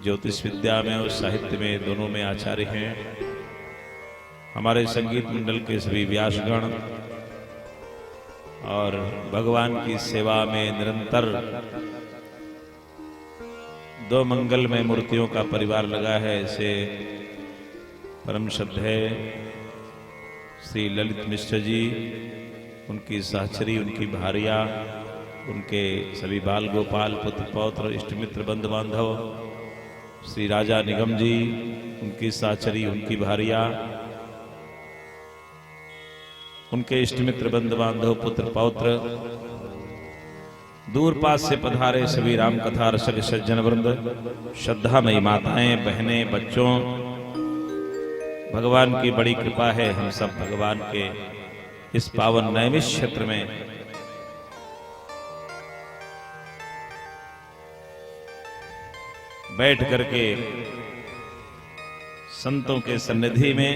ज्योतिष विद्या में और साहित्य में दोनों में आचार्य हैं। हमारे संगीत मंडल के सभी व्यासगण और भगवान की सेवा में निरंतर दो मंगलमय मूर्तियों का परिवार लगा है। ऐसे परम श्रद्धेय श्री ललित मिश्र जी, उनकी सहचरी, उनकी भारिया, उनके सभी बाल गोपाल, पुत्र पौत्र, इष्ट मित्र, बंधु बांधव, श्री राजा निगम जी, उनकी सहचरी, उनकी भारिया, उनके इष्ट मित्र, बंधु बांधव, पुत्र पौत्र, दूर पास से पधारे सभी राम कथा रसक सज्जन वृंद, श्रद्धामयी माताएं, बहनें, बच्चों, भगवान की बड़ी कृपा है। हम सब भगवान के इस पावन नैमिष क्षेत्र में बैठ करके संतों के सन्निधि में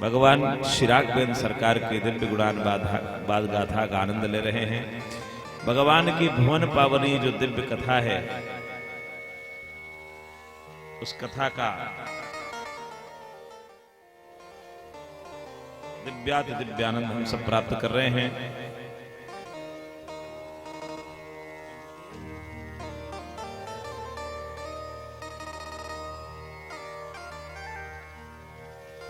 भगवान चिरागवेंद्र सरकार के दिव्य गुणान बाद गाथा का आनंद ले रहे हैं। भगवान की भुवन पावनी जो दिव्य कथा है, उस कथा का दिव्याति दिव्यानंद हम सब प्राप्त कर रहे हैं।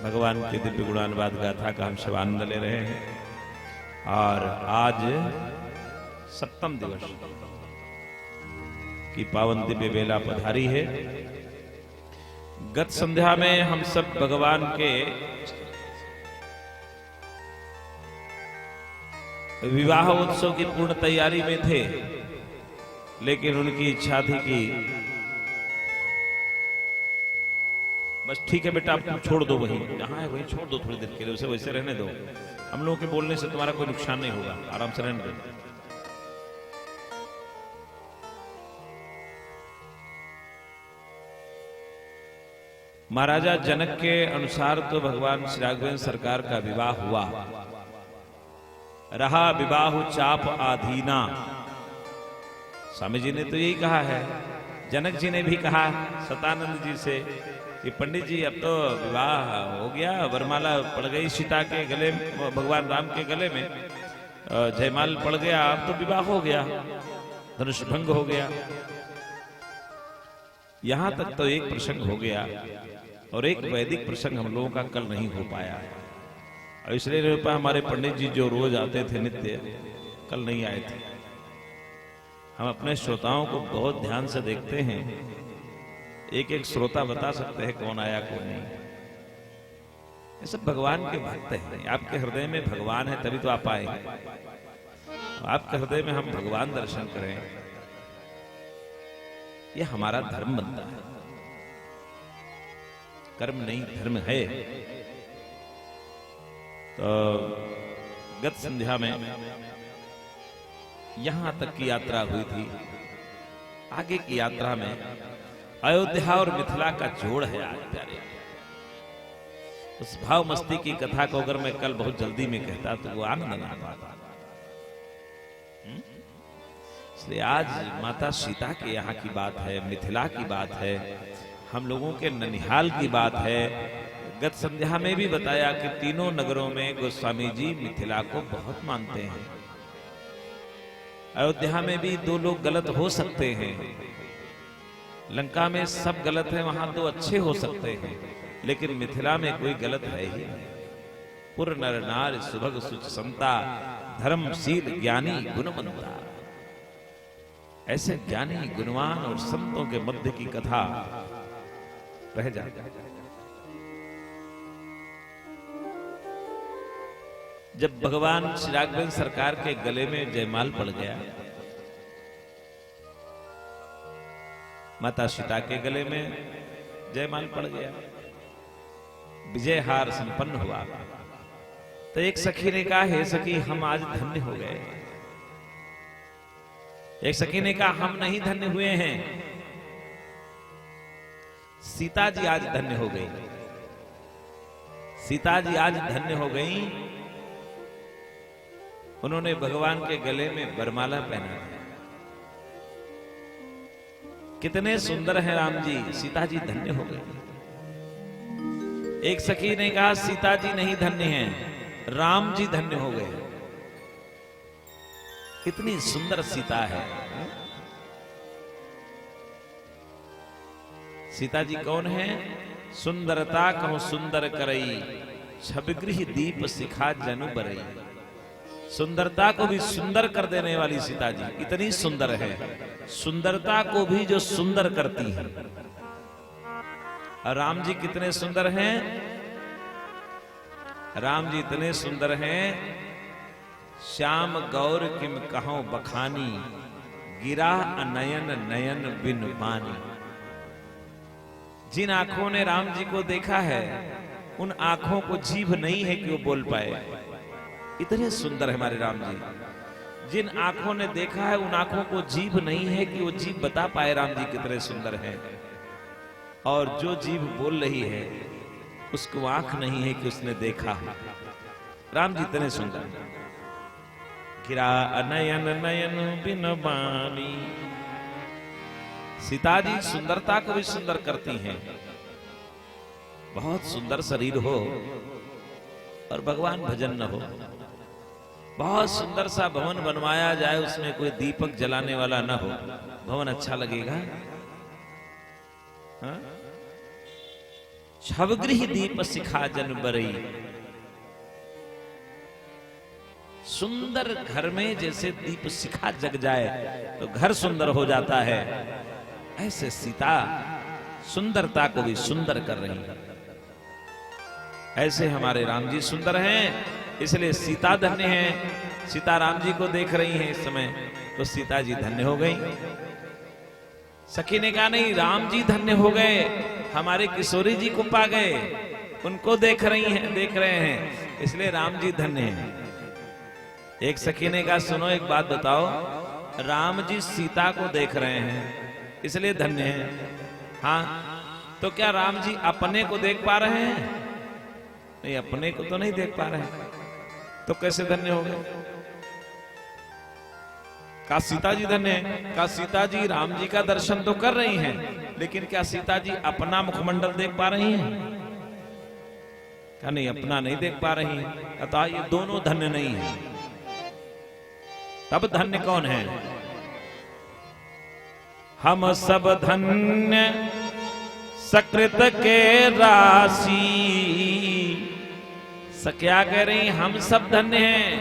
भगवान के दिव्य गुणानुवाद गाथा का हम सब आनंद ले रहे हैं। और आज सप्तम दिवस की पावन दिव्य बेला पधारी है। गत संध्या में हम सब भगवान के विवाह उत्सव की पूर्ण तैयारी में थे, लेकिन उनकी इच्छा थी कि बस ठीक है बेटा, आप छोड़ दो, वही जहां है वही छोड़ दो, थोड़ी देर के लिए उसे वैसे रहने दो, हम लोगों के बोलने से तुम्हारा कोई नुकसान नहीं होगा, आराम से रहने दो। महाराजा जनक के अनुसार तो भगवान श्री राघवेंद्र सरकार का विवाह हुआ, रहा विवाह चाप आधीना। स्वामी जी ने तो यही कहा है, जनक जी ने भी कहा सतानंद जी से कि पंडित जी अब तो विवाह हो गया, वरमाला पड़ गई सीता के गले, भगवान राम के गले में जयमाल पड़ गया, अब तो विवाह हो गया, धनुष भंग हो गया। यहां तक तो एक प्रसंग हो गया, और एक वैदिक प्रसंग हम लोगों का कल नहीं हो पाया, और इसलिए हमारे पंडित जी जो रोज आते थे नित्य, कल नहीं आए थे। हम अपने श्रोताओं को बहुत ध्यान से देखते हैं, एक एक श्रोता बता सकते हैं कौन आया कौन नहीं। ये सब भगवान के भक्त हैं। आपके हृदय में भगवान है तभी तो आप आएंगे, आपके हृदय में हम भगवान दर्शन करें, ये हमारा धर्म बनता है। कर्म नहीं धर्म है। तो गत संध्या में यहां तक की यात्रा हुई थी। आगे की यात्रा में अयोध्या और मिथिला का जोड़ है आज प्यारे। उस भाव मस्ती की कथा को अगर मैं कल बहुत जल्दी में कहता तो वो आनंद ना आता। इसलिए आज माता सीता के यहाँ की बात है, मिथिला की बात है, हम लोगों के ननिहाल की बात है। गत संध्या में भी बताया कि तीनों नगरों में गोस्वामी जी मिथिला को बहुत मानते हैं। अयोध्या में भी दो लोग गलत हो सकते हैं, लंका में सब गलत है, वहां तो अच्छे हो सकते हैं, लेकिन मिथिला में कोई गलत है ही नहीं। पुर नर नार सुभग सुच संता, धर्मशील ज्ञानी गुणवंता। ऐसे ज्ञानी गुणवान और संतों के मध्य की कथा रह जाती है। जब भगवान श्री राघवेंद्र सरकार के गले में जयमाल पड़ गया, माता सीता के गले में जयमाल पड़ गया, विजय हार संपन्न हुआ, तो एक सखी ने कहा, हे सखी हम आज धन्य हो गए। एक सखी ने कहा, हम नहीं धन्य हुए हैं, सीता जी आज धन्य हो गई। सीता जी आज धन्य हो गई, उन्होंने भगवान के गले में वरमाला पहना है। कितने सुंदर हैं राम जी, सीता जी धन्य हो गए। एक सखी ने कहा सीता जी नहीं धन्य हैं, राम जी धन्य हो गए। कितनी सुंदर सीता है। सीता जी कौन है? सुंदरता कहूं सुंदर करई, छबगृह दीप सिखा जनु बरई। सुंदरता को भी सुंदर कर देने वाली सीता जी इतनी सुंदर है, सुंदरता को भी जो सुंदर करती है। और राम जी कितने सुंदर हैं? राम जी इतने सुंदर हैं, श्याम गौर किम कहो बखानी, गिरा अनयन नयन बिन पानी। जिन आंखों ने राम जी को देखा है, उन आंखों को जीभ नहीं है कि वो बोल पाए, इतने सुंदर है हमारे राम जी। जिन आंखों ने देखा है, उन आंखों को जीभ नहीं है कि वो जीभ बता पाए राम जी कितने सुंदर हैं। और जो जीभ बोल रही है, उसको आंख नहीं है कि उसने देखा है। राम जी इतने सुंदर। गिरा अनयन नयन बिन बानी। सीता जी सुंदरता को भी सुंदर करती हैं। बहुत सुंदर शरीर हो और भगवान भजन न हो, बहुत सुंदर सा भवन बनवाया जाए, उसमें कोई दीपक जलाने वाला न हो, भवन अच्छा लगेगा? छबगृह दीप सिखा जन बरई। सुंदर घर में जैसे दीप शिखा जग जाए तो घर सुंदर हो जाता है, ऐसे सीता सुंदरता को भी सुंदर कर रही है। ऐसे हमारे राम जी सुंदर हैं, इसलिए सीता धन्य है। सीता राम जी को देख रही हैं इस समय, तो सीता जी धन्य हो गई। सखी ने कहा नहीं, राम जी धन्य हो गए, हमारे किशोरी जी को पा गए, उनको देख रहे हैं, इसलिए राम जी धन्य हैं। एक सखी ने कहा सुनो एक बात बताओ, राम जी सीता को देख रहे हैं इसलिए धन्य हैं, हाँ तो क्या राम जी अपने को देख पा रहे हैं? नहीं, अपने को तो नहीं देख पा रहे हैं, तो कैसे धन्य हो गए? क्या सीता जी धन्य है? क्या सीता जी राम जी का दर्शन तो कर रही हैं, लेकिन क्या सीता जी अपना मुखमंडल देख पा रही हैं? क्या नहीं, अपना नहीं देख पा रही हैं? अतः ये दोनों धन्य नहीं है। तब धन्य कौन है? हम सब धन्य सकृत के राशि। क्या कह रही? हम सब धन्य हैं,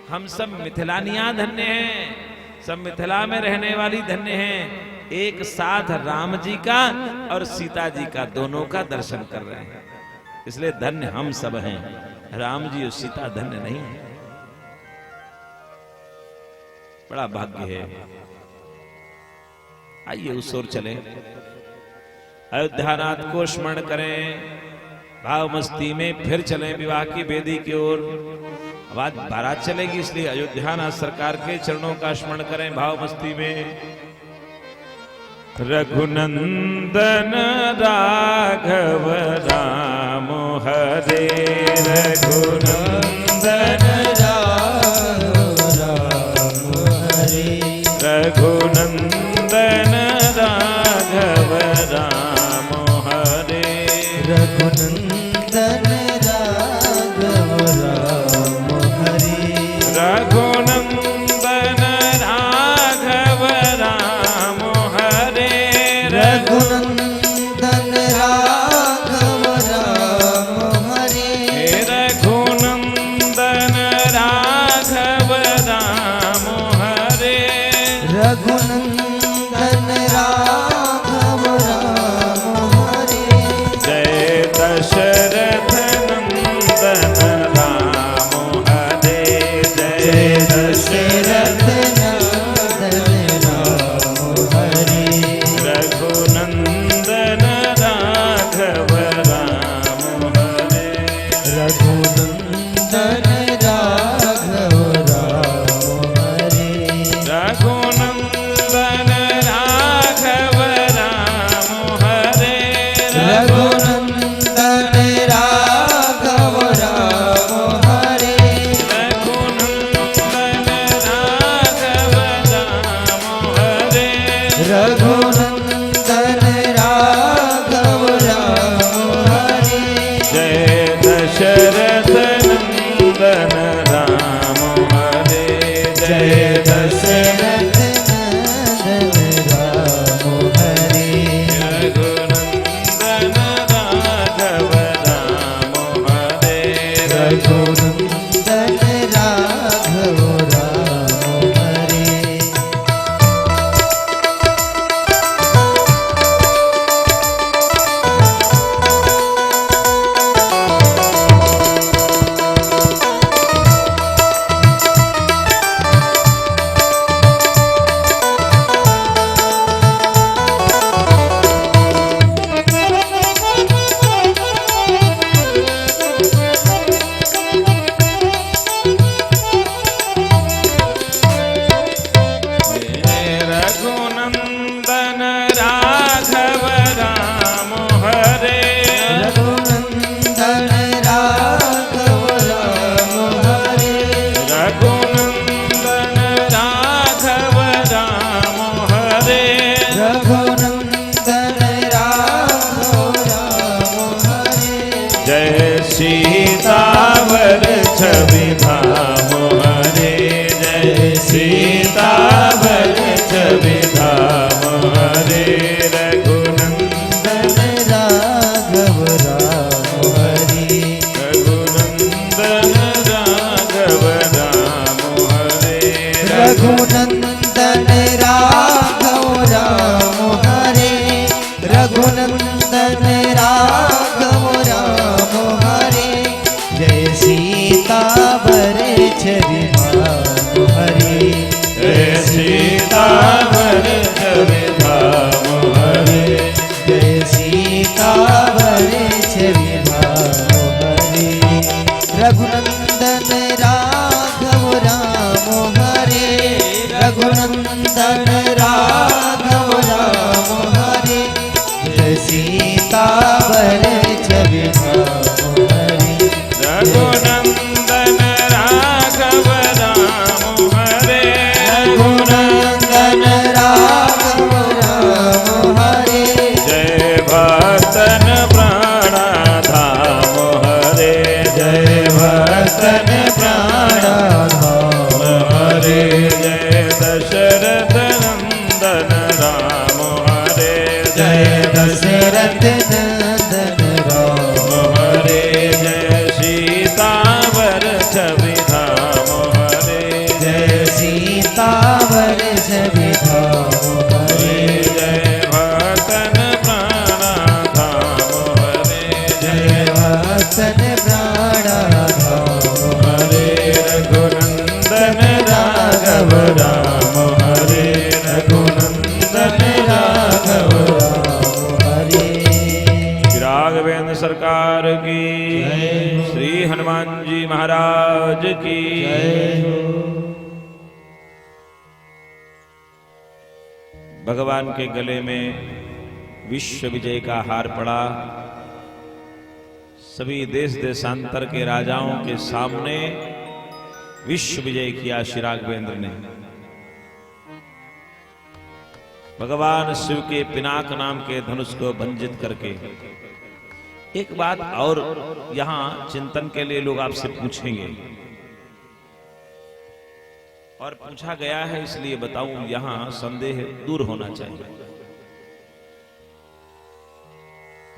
हम सब मिथिलानियां धन्य हैं, सब मिथिला में रहने वाली धन्य हैं। एक साथ राम जी का और सीता जी का दोनों का दर्शन कर रहे हैं, इसलिए धन्य हम सब हैं। राम जी और सीता धन्य नहीं है। बड़ा भाग्य है। आइए उस ओर चले, अयोध्यानाथ को स्मरण करें, भाव मस्ती में फिर चलें विवाह की वेदी की ओर। अब आज बारात चलेगी, इसलिए अयोध्यानाथ सरकार के चरणों का स्मरण करें भाव मस्ती में। रघुनंदन राघव राम हरे, रघुनंदन राघव राम हरे, रघुनंदन राघव राम हरे, रघुनंदन राघव राम हरे, रघुनंदन राघव राम हरे, रघुनंदन राघव राम हरे, रघुनंदन राघव राम हरे, रघुनंदन राघव राम हरे। जय दशरथ नंदन राम हरे, जय दशरथ नंदन राम हरे, रघुनंदन रघुनंदन राघव राम हरे। जय सीतावर छवि धाम हरे, जय सीतावर छवि धाम हरे। रघुनंदन राघव राम हरे। रघुनंदन राघव राम हरे। रघुनंदन राघव राम हरे। रघुनंदन राघव राम हरे। जय सीतावर छवि धाम हरे। जय सीतावर छवि धाम हरे। जय सीतावर छवि धाम हरे। रघुनंदन राघव राम हरे। रघुनंदन राघव राम हरे। जय सीतावर छवि धाम हरे। रघुनंदन राघव राम हरे। रघुनंदन राघव राम हरे। जय भक्तन प्राणा धाम हरे। जय भक्तन प्राणा धाम हरे। जय दशरथ नंदन राम हरे। जय दशरथ नंदन राम हरे। जय सीतावर छवि धाम हरे। जय सीतावर छवि धाम हरे। जय भक्तन प्राणा धाम हरे। जय भक्तन प्राणा धाम हरे। रघुनंदन राघव राम हरे। रघुनंदन राघव राम हरे। राघवेंद्र सरकार की, श्री हनुमान जी महाराज की। भगवान के गले में विश्व विजय का हार पड़ा। सभी देश देशांतर के राजाओं के सामने विश्व विजय किया श्री राघवेंद्र ने। भगवान शिव के पिनाक नाम के धनुष को भंजित करके। एक बात और यहां चिंतन के लिए लोग आपसे पूछेंगे, और पूछा गया है इसलिए बताऊं, यहां संदेह दूर होना चाहिए।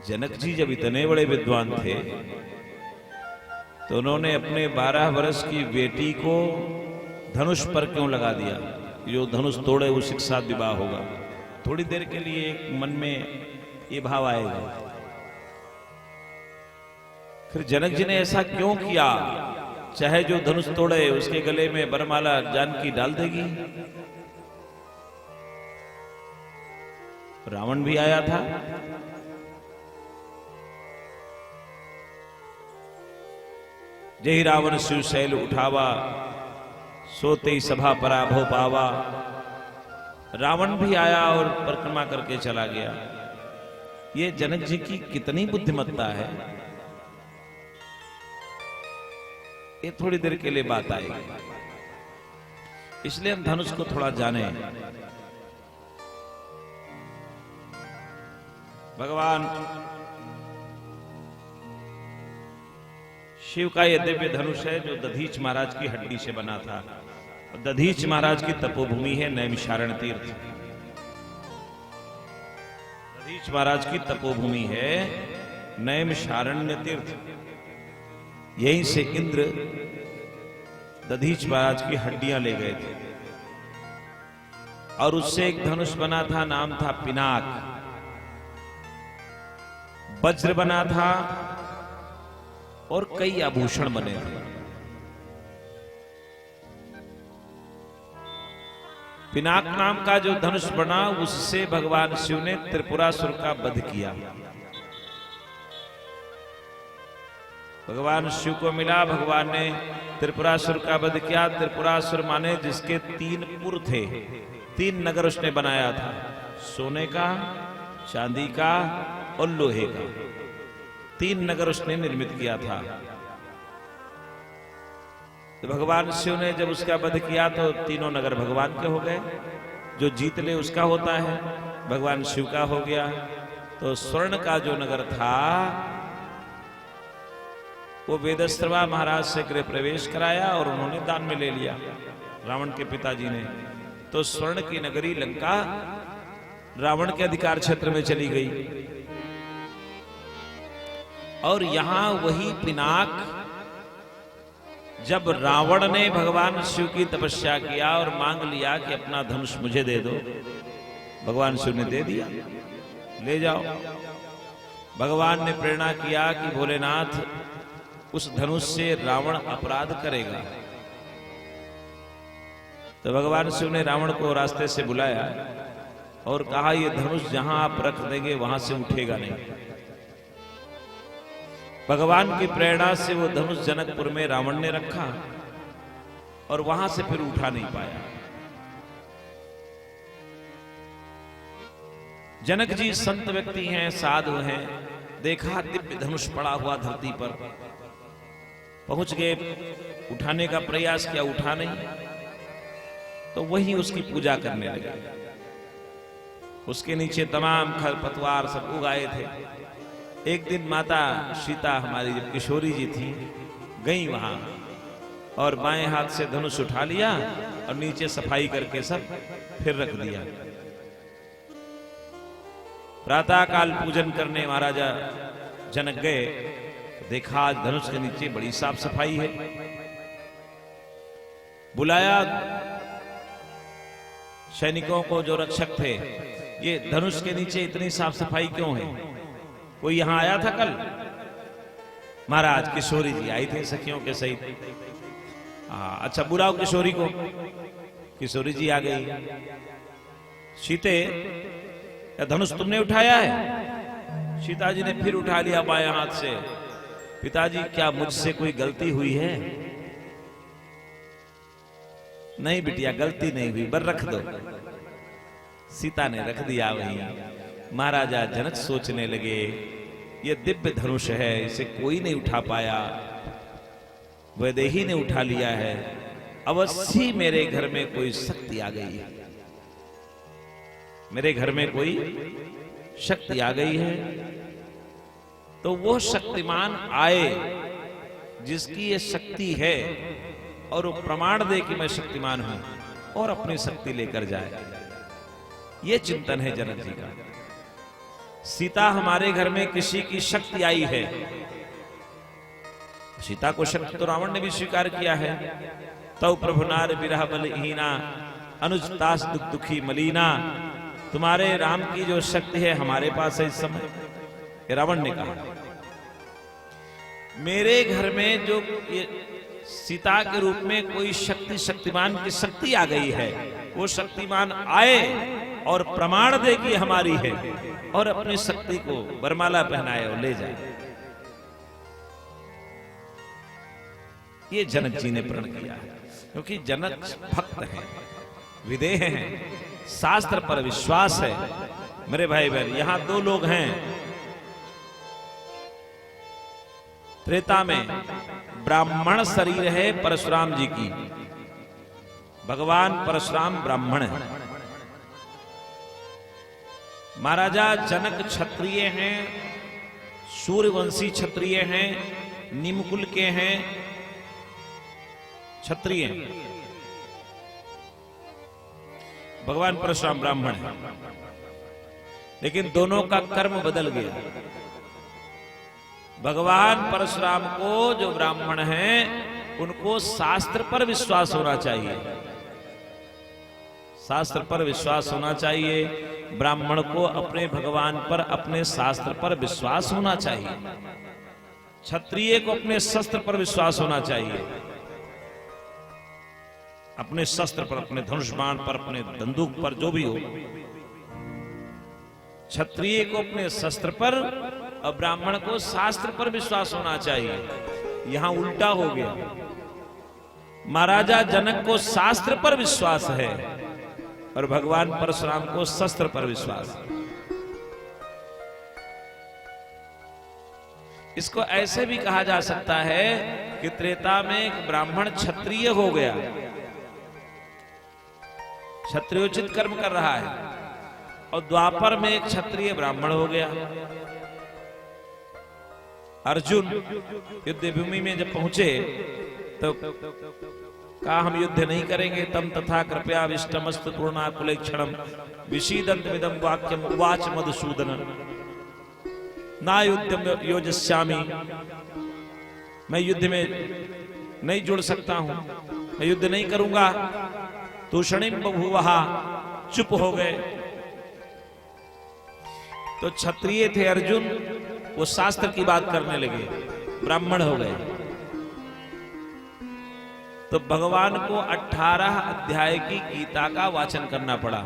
जनक जी जब इतने बड़े विद्वान थे तो उन्होंने अपने 12 वर्ष की बेटी को धनुष पर क्यों लगा दिया? जो धनुष तोड़े उसी के साथ विवाह होगा। थोड़ी देर के लिए एक मन में ये भाव आएगा, फिर जनक जी ने ऐसा क्यों किया? चाहे जो धनुष तोड़े उसके गले में वरमाला जानकी डाल देगी। रावण भी आया था, जय रावण शिव शैल उठावा, सोते ही सभा पराभव पावा। रावण भी आया और परिक्रमा करके चला गया। ये जनक जी की कितनी बुद्धिमत्ता है, ये थोड़ी देर के लिए बात आएगी। इसलिए हम धनुष को थोड़ा जाने। भगवान शिव का यह दिव्य धनुष है जो दधीच महाराज की हड्डी से बना था। दधीच महाराज की तपोभूमि है नैमिषारण्य तीर्थ। दधीच महाराज की तपोभूमि है नैमिषारण्य तीर्थ। यहीं से इंद्र दधीच महाराज की हड्डियां ले गए थे और उससे एक धनुष बना था, नाम था पिनाक। वज्र बना था और कई आभूषण बने थे। पिनाक नाम का जो धनुष बना उससे भगवान शिव ने त्रिपुरासुर का वध किया। भगवान शिव को मिला, भगवान ने त्रिपुरासुर का वध किया। त्रिपुरासुर माने जिसके 3 पुर थे, 3 नगर उसने बनाया था, सोने का, चांदी का और लोहे का। 3 नगर उसने निर्मित किया था। तो भगवान शिव ने जब उसका वध किया तो तीनों नगर भगवान के हो गए। जो जीत ले उसका होता है। भगवान शिव का हो गया। तो स्वर्ण का जो नगर था वो वेदस्त्रवा महाराज से गृह प्रवेश कराया और उन्होंने दान में ले लिया रावण के पिताजी ने। तो स्वर्ण की नगरी लंका रावण के अधिकार क्षेत्र में चली गई। और यहां वही पिनाक जब रावण ने भगवान शिव की तपस्या किया और मांग लिया कि अपना धनुष मुझे दे दो, भगवान शिव ने दे दिया, ले जाओ। भगवान ने प्रेरणा किया कि भोलेनाथ उस धनुष से रावण अपराध करेगा। तो भगवान शिव ने रावण को रास्ते से बुलाया और कहा ये धनुष जहां आप रख देंगे वहां से उठेगा नहीं। भगवान की प्रेरणा से वो धनुष जनकपुर में रावण ने रखा और वहां से फिर उठा नहीं पाया। जनक जी संत व्यक्ति हैं, साधु हैं, देखा दिव्य धनुष पड़ा हुआ धरती पर, पहुंच गए, उठाने का प्रयास किया, उठा नहीं। तो वही उसकी पूजा करने लगे। उसके नीचे तमाम खरपतवार सब उगाए थे। एक दिन माता सीता हमारी जब किशोरी जी थी, गई वहां और बाएं हाथ से धनुष उठा लिया और नीचे सफाई करके सब फिर रख दिया। प्रातः काल पूजन करने महाराजा जनक गए, देखा आज धनुष के नीचे बड़ी साफ सफाई है। बुलाया सैनिकों को जो रक्षक थे, ये धनुष के नीचे इतनी साफ सफाई क्यों है? कोई यहां आया था कल? महाराज किशोरी जी आई थी सखियों के सहित। अच्छा बुलाओ किशोरी को। किशोरी जी आ गई। सीते धनुष तुमने उठाया है? सीता जी ने फिर उठा लिया बाएं हाथ से। पिताजी क्या मुझसे कोई गलती हुई है? नहीं बिटिया गलती नहीं हुई, बर रख दो। सीता ने रख दिया वहीं। महाराजा जनक सोचने लगे ये दिव्य धनुष है, इसे कोई नहीं उठा पाया, वैदेही ने उठा लिया है, अवश्य मेरे घर में कोई शक्ति आ गई है, मेरे घर में कोई शक्ति आ गई है। तो वो शक्तिमान आए जिसकी ये शक्ति है और वो प्रमाण दे कि मैं शक्तिमान हूं और अपनी शक्ति लेकर जाए। ये चिंतन है जनक जी का। सीता हमारे घर में किसी की शक्ति आई है। सीता को शक्ति तो रावण ने भी स्वीकार किया है। तव प्रभु नार विरह बलहीना अनुजतास दुख दुखी मलीना। तुम्हारे राम की जो शक्ति है हमारे पास है इस समय, ये रावण ने कहा। मेरे घर में जो ये सीता के रूप में कोई शक्ति, शक्तिमान की शक्ति आ गई है, वो शक्तिमान आए और प्रमाण दे कि हमारी है और अपनी शक्ति को वरमाला पहनाए और ले जाए। ये जनक जी ने प्रण किया है, क्योंकि जनक भक्त हैं, विदेह हैं, शास्त्र पर विश्वास है। मेरे भाई बहन, यहां दो लोग हैं। त्रेता में ब्राह्मण शरीर है परशुराम जी की, भगवान परशुराम ब्राह्मण है। महाराजा जनक क्षत्रिय हैं, सूर्यवंशी क्षत्रिय हैं, निमकुल के हैं, क्षत्रिय हैं। भगवान परशुराम ब्राह्मण है, लेकिन दोनों का कर्म बदल गया। भगवान परशुराम को जो ब्राह्मण हैं उनको शास्त्र पर विश्वास होना चाहिए, शास्त्र पर विश्वास होना चाहिए। ब्राह्मण को अपने भगवान पर, अपने शास्त्र पर विश्वास होना चाहिए। क्षत्रिय को अपने शस्त्र पर विश्वास होना चाहिए, अपने शस्त्र पर, अपने धनुष बाण पर, अपने बंदूक पर, जो भी हो। क्षत्रिय को अपने शस्त्र पर और ब्राह्मण को शास्त्र पर विश्वास होना चाहिए। यहां उल्टा हो गया। महाराजा जनक को शास्त्र पर विश्वास है और भगवान परशुराम को शस्त्र पर विश्वास है। इसको ऐसे भी कहा जा सकता है कि त्रेता में एक ब्राह्मण क्षत्रिय हो गया, क्षत्रियोचित कर्म कर रहा है, और द्वापर में एक क्षत्रिय ब्राह्मण हो गया। अर्जुन युद्ध भूमि में जब पहुंचे तो कहा हम युद्ध नहीं करेंगे। तम तथा कृपया विष्टमस्तु पूर्णाकुले क्षणम विशीदंत विदम वाक्यम उवाच मधुसूदन ना युद्धम योजस्यामि। मैं युद्ध में नहीं जुड़ सकता हूं, मैं युद्ध नहीं करूंगा। तूषणिम बभूवहा, चुप हो गए। तो क्षत्रिय थे अर्जुन, वो शास्त्र की बात करने लगे, ब्राह्मण हो गए। तो भगवान को 18 अध्याय की गीता का वाचन करना पड़ा।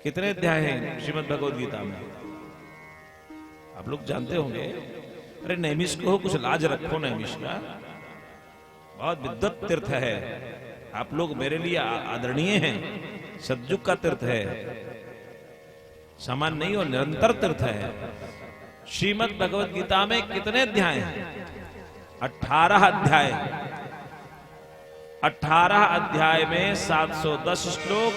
कितने अध्याय हैं श्रीमद् भगवद गीता में आप लोग जानते होंगे। अरे नैमिष को कुछ लाज रखो, नैमिष का बहुत विद्वत तीर्थ है। आप लोग मेरे लिए आदरणीय हैं, सतयुग का तीर्थ है, सामान्य नहीं और निरंतर तीर्थ है। श्रीमद् भगवद गीता में कितने अध्याय हैं? 18 अध्याय। 18 अध्याय में 710 श्लोक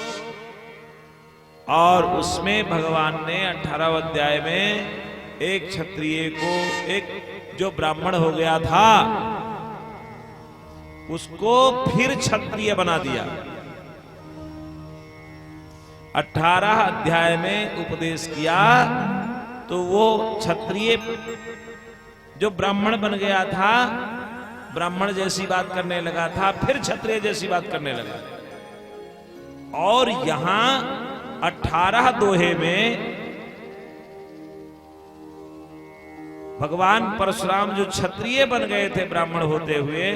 और उसमें भगवान ने 18 अध्याय में एक क्षत्रिय को, एक जो ब्राह्मण हो गया था उसको फिर क्षत्रिय बना दिया। 18 अध्याय में उपदेश किया तो वो क्षत्रिय जो ब्राह्मण बन गया था, ब्राह्मण जैसी बात करने लगा था, फिर क्षत्रिय जैसी बात करने लगा। और यहां 18 दोहे में भगवान परशुराम जो क्षत्रिय बन गए थे ब्राह्मण होते हुए,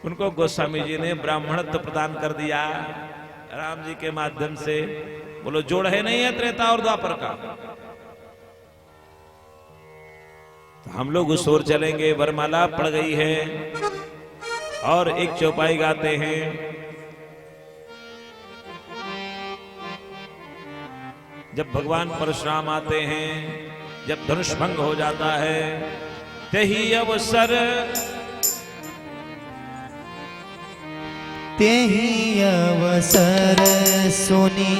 उनको गोस्वामी जी ने ब्राह्मणत्व प्रदान कर दिया राम जी के माध्यम से। बोलो जोड़ है नहीं है त्रेता और द्वापर का। तो हम लोग उस ओर चलेंगे। वरमाला पड़ गई है और एक चौपाई गाते हैं। जब भगवान परशुराम आते हैं, जब धनुष भंग हो जाता है, तेही अवसर तेहि अवसर सुनि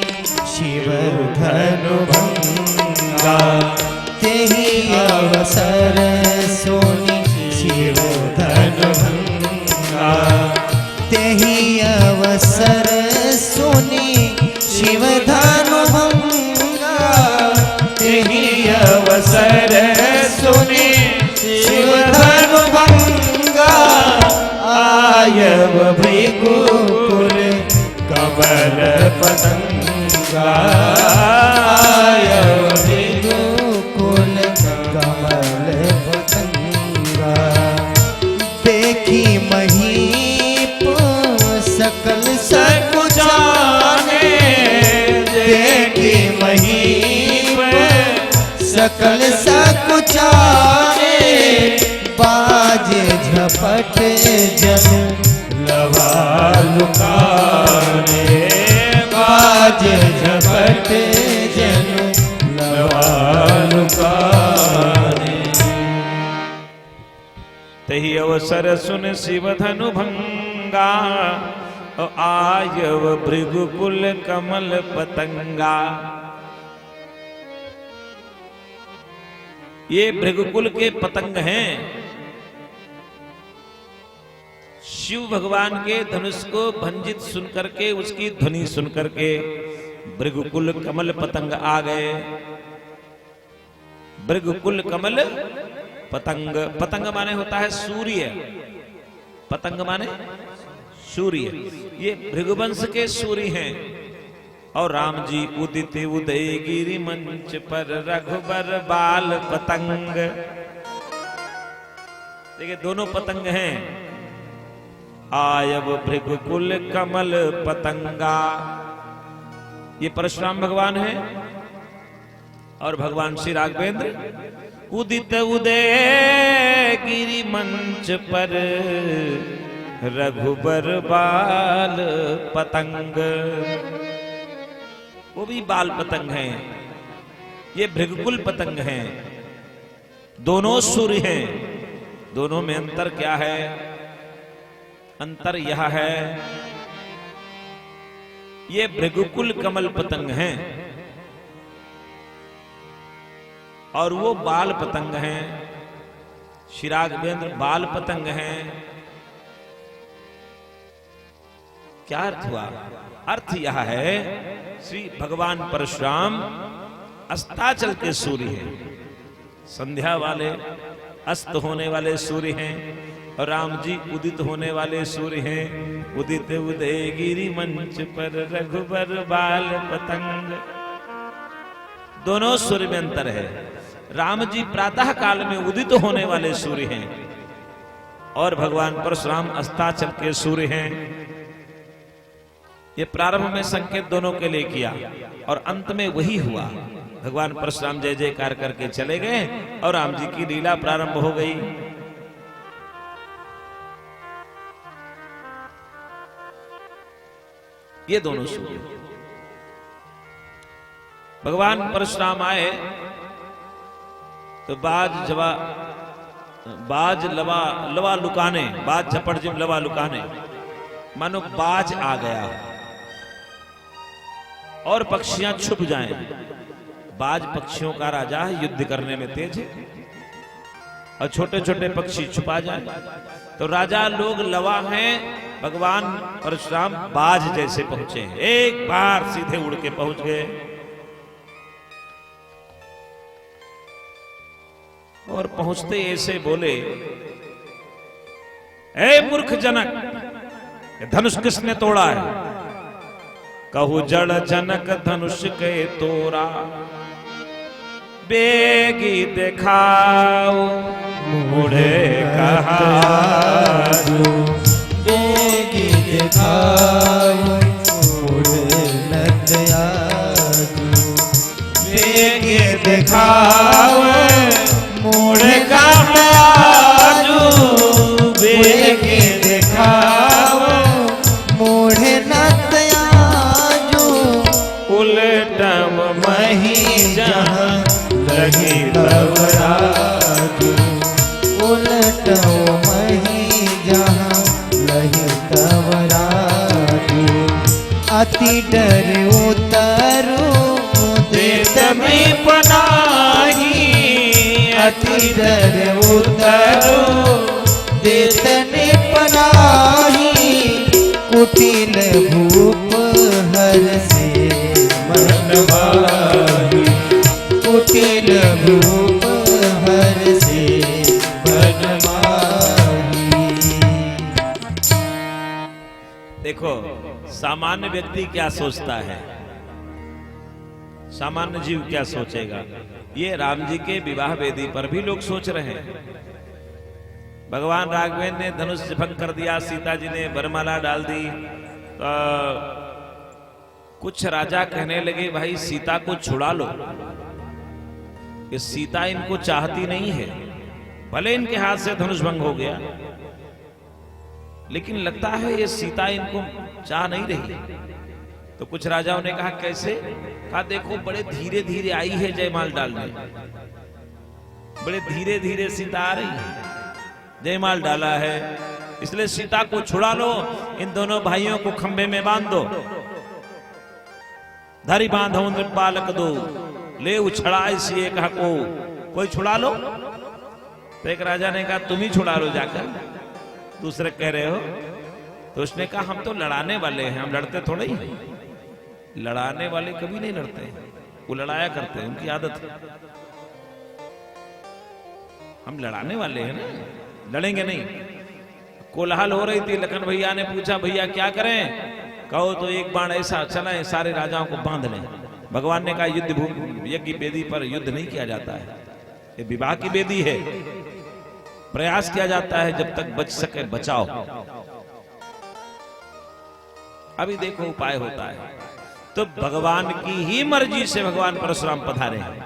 शिव धनु भंगा। तेहि अवसर सुनि शिव धनु भंगा। तेहि अवसर सुनि शिव धनु भंगा। तेहि अवसर सुनि शिव धनु भंगा। आयव भृगुकुल कमल पतंगा। आयव भृगुकुल कमल पतंगा। देखी महीप सकल सकुचाने। देखी महीप सकल सकुचाने। बाज झपट जनु लवा लुकाने। बाज झपट जनु लवा लुकाने। तेहि अवसर सुन शिव धनु भंगा। आयव भृगुकुल कमल पतंगा। ये भृगुकुल के पतंग हैं। शिव भगवान के धनुष को भंजित सुनकर के, उसकी ध्वनि सुनकर के भृगुकुल कमल पतंग आ गए। भृगुकुल कमल पतंग, पतंग माने होता है सूर्य। पतंग माने सूर्य। ये भृगुवंश के सूर्य हैं। और राम जी उदित उदय गिरि मंच पर रघुबर बाल पतंग। देखिए दोनों पतंग हैं। आयव भृगुकुल कमल पतंगा। ये परशुराम भगवान है और भगवान श्री राघवेंद्र उदित उदय गिरि मंच पर रघुबर बाल पतंग। वो भी बाल पतंग हैं, ये भृगुकुल पतंग हैं। दोनों सूर्य हैं। दोनों में अंतर क्या है? अंतर यह है ये भृगुकुल कमल पतंग हैं और वो बाल पतंग हैं, शिरागवेंद्र बाल पतंग हैं। क्या अर्थ हुआ? अर्थ यह है श्री भगवान परशुराम अस्ताचल के सूर्य हैं, संध्या वाले अस्त होने वाले सूर्य हैं, और राम जी उदित होने वाले सूर्य हैं। उदित उदय गिरि मंच पर रघुबर बाल पतंग। दोनों सूर्य में अंतर है। राम जी प्रातः काल में उदित होने वाले सूर्य हैं और भगवान परशुराम अस्ताचल के सूर्य हैं। ये प्रारंभ में संकेत दोनों के लिए किया और अंत में वही हुआ। भगवान परशुराम जय जयकार करके चले गए और राम जी की लीला प्रारंभ हो गई। ये दोनों सूर्य भगवान परशुराम आए तो बाज लवा लुकाने, बाज झपट जिम लवा लुकाने, मानो बाज आ गया और पक्षियां छुप जाएं। बाज पक्षियों का राजा है, युद्ध करने में तेज है, और छोटे छोटे पक्षी छुपा जाए तो राजा लोग लवा हैं, भगवान परशुराम बाज जैसे पहुंचे, एक बार सीधे उड़ के पहुंच गए। और पहुंचते ऐसे बोले, ए मूर्ख जनक, धनुष किसने तोड़ा है? कहू जड़ जनक धनुष के तोड़ा, बेगी दिखाओ मुड़े कहा, बेगी दिखाओ मुड़े नदया, बेगी दिखाओ मुड़े काजू, बेगी दिखाओ मुड़े नदयाजू, उलटम मही जहाँ लगी तवराजू, उलटो मही जहाँ लही तवराजू, अति डर उतरो देत में पनाही, अति डर उतरो देत में पनाही, कुटिल भूप हर से मनवाही, कुटिल भूप हर से बनवाही। देखो सामान्य व्यक्ति क्या सोचता है, सामान्य जीव क्या सोचेगा, ये राम जी के विवाह वेदी पर भी लोग सोच रहे हैं। भगवान राघवेंद्र ने धनुष भंग कर दिया, सीता जी ने वरमाला डाल दी, तो कुछ राजा कहने लगे भाई सीता को छुड़ा लो, ये सीता इनको चाहती नहीं है। भले इनके हाथ से धनुष भंग हो गया, लेकिन लगता है ये सीता इनको चाह नहीं रही। तो कुछ राजाओं ने कहा कैसे? कहा देखो बड़े धीरे धीरे आई है जयमाल डालने, बड़े धीरे धीरे सीता आ रही है, जयमाल डाला है, इसलिए सीता को छुड़ा लो, इन दोनों भाइयों को खंभे में बांध दो, धरी बांधो बालक दो, ले उछड़ा इसी एक को, कोई छुड़ा लो। तो एक राजा ने कहा तुम ही छुड़ा लो जाकर, दूसरे कह रहे हो। तो उसने कहा हम तो लड़ाने वाले हैं, हम लड़ते थोड़े ही, लड़ाने वाले कभी नहीं लड़ते, वो लड़ाया करते हैं, उनकी आदत है। हम लड़ाने वाले हैं ना, लड़ेंगे नहीं। कोलाहल हो रही थी, लखन भैया ने पूछा भैया क्या करें? कहो तो एक बाण ऐसा चलाएं सारे राजाओं को बांध लें। भगवान ने कहा युद्ध भूमि यज्ञ की वेदी पर युद्ध नहीं किया जाता है, ये विवाह की वेदी है, प्रयास किया जाता है जब तक बच सके बचाओ। अभी देखो उपाय होता है। तो भगवान की ही मर्जी से भगवान परशुराम पधारे हैं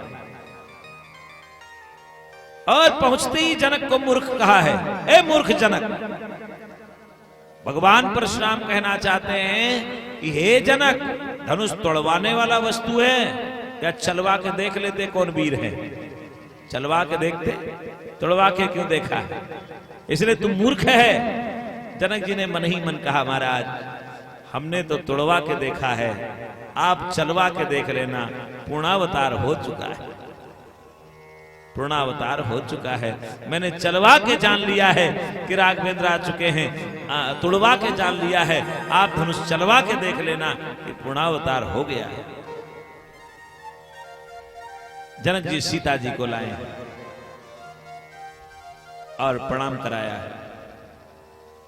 और पहुंचते ही जनक को मूर्ख कहा है। ए मूर्ख जनक, भगवान परशुराम कहना चाहते हैं कि हे जनक, धनुष तोड़वाने वाला वस्तु है या चलवा के देख लेते कौन वीर है? चलवा के देखते, तोड़वा के क्यों देखा है? इसलिए तुम मूर्ख है। जनक जी ने मन ही मन कहा महाराज हमने तो तुड़वा के देखा है, आप चलवा के देख लेना, पूर्णावतार हो चुका है, पूर्णावतार हो चुका है। मैंने चलवा के जान लिया है कि राघवेंद्र आ चुके हैं, तुड़वा के जान लिया है, आप धनुष चलवा के देख लेना कि पूर्णावतार हो गया है। जनक जी सीता जी को लाए और प्रणाम कराया है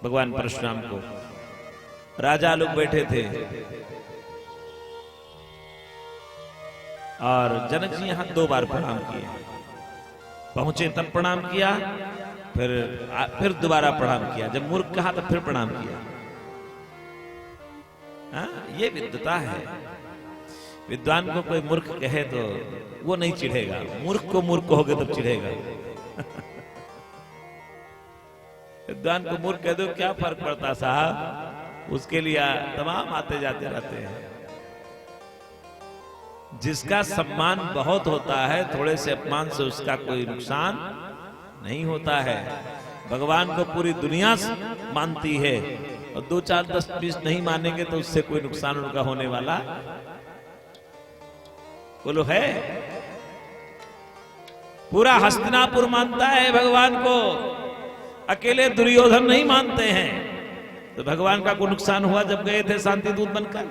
भगवान परशुराम को। राजा लोग बैठे थे और जनक जी यहां 2 बार प्रणाम किए, पहुंचे तब प्रणाम किया, फिर दोबारा प्रणाम किया, जब मूर्ख कहा तब फिर प्रणाम किया। ये विद्वता है। विद्वान को कोई मूर्ख कहे तो वो नहीं चिढ़ेगा, मूर्ख को मूर्ख कहोगे तब चिढ़ेगा। विद्वान को मूर्ख कह दो क्या फर्क पड़ता साहब, उसके लिए तमाम आते जाते रहते हैं। जिसका सम्मान बहुत होता है, थोड़े से अपमान से उसका कोई नुकसान नहीं होता है। भगवान को पूरी दुनिया मानती है और 2, 4, 10, 20 नहीं मानेंगे तो उससे कोई नुकसान उनका होने वाला बोलो है। पूरा हस्तिनापुर मानता है भगवान को, अकेले दुर्योधन नहीं मानते हैं। तो भगवान का कोई नुकसान हुआ जब गए थे शांति दूत बनकर?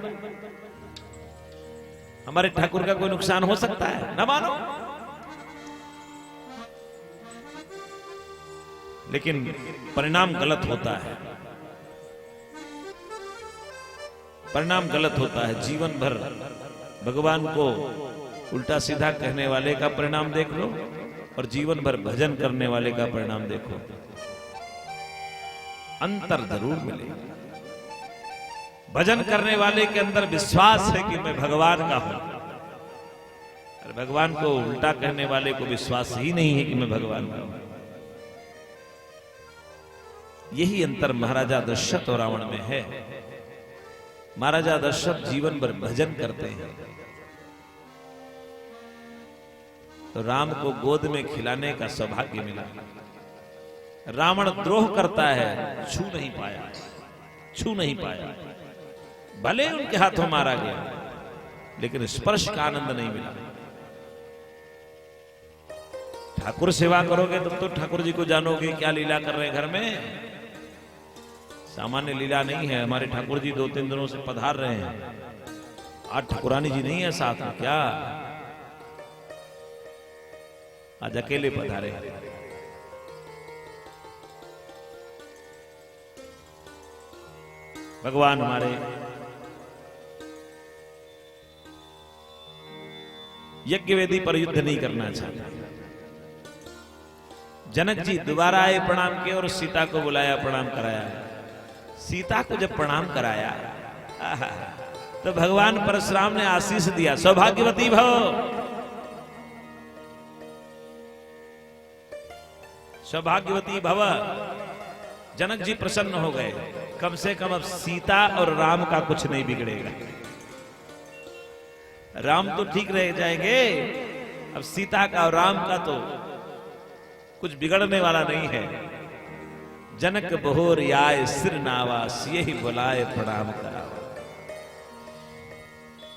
हमारे ठाकुर का कोई नुकसान हो सकता है? ना मानो। लेकिन परिणाम गलत होता है, परिणाम गलत होता है। जीवन भर भगवान को उल्टा सीधा कहने वाले का परिणाम देख लो और जीवन भर भजन करने वाले का परिणाम देखो, अंतर जरूर मिलेगा। भजन करने वाले के अंदर विश्वास है कि मैं भगवान का हूं, और भगवान को उल्टा कहने वाले को विश्वास ही नहीं है कि मैं भगवान का हूं। यही अंतर महाराजा दशरथ और रावण में है। महाराजा दशरथ जीवन भर भजन करते हैं, तो राम को गोद में खिलाने का सौभाग्य मिला। रावण द्रोह करता है, छू नहीं पाया, छू नहीं पाया। भले उनके हाथों मारा गया, लेकिन स्पर्श का आनंद नहीं मिला। ठाकुर सेवा करोगे तब तो ठाकुर जी को जानोगे क्या लीला कर रहे हैं घर में। सामान्य लीला नहीं है। हमारे ठाकुर जी 2-3 दिनों से पधार रहे हैं, आज ठाकुरानी जी नहीं है साथ में क्या? आज अकेले पधारे। भगवान हमारे यज्ञ वेदी पर युद्ध नहीं करना चाहते। जनक जी दोबारा आए, प्रणाम किए और सीता को बुलाया, प्रणाम कराया। सीता को जब प्रणाम कराया तो भगवान परशुराम ने आशीष दिया, सौभाग्यवती भव, सौभाग्यवती भव। जनक जी प्रसन्न हो गए, कम से कम अब सीता और राम का कुछ नहीं बिगड़ेगा। राम तो ठीक रह जाएंगे, अब सीता का और राम का तो कुछ बिगड़ने वाला नहीं है। जनक बहोर आए सिर नावा, यही बुलाए प्रणाम करा।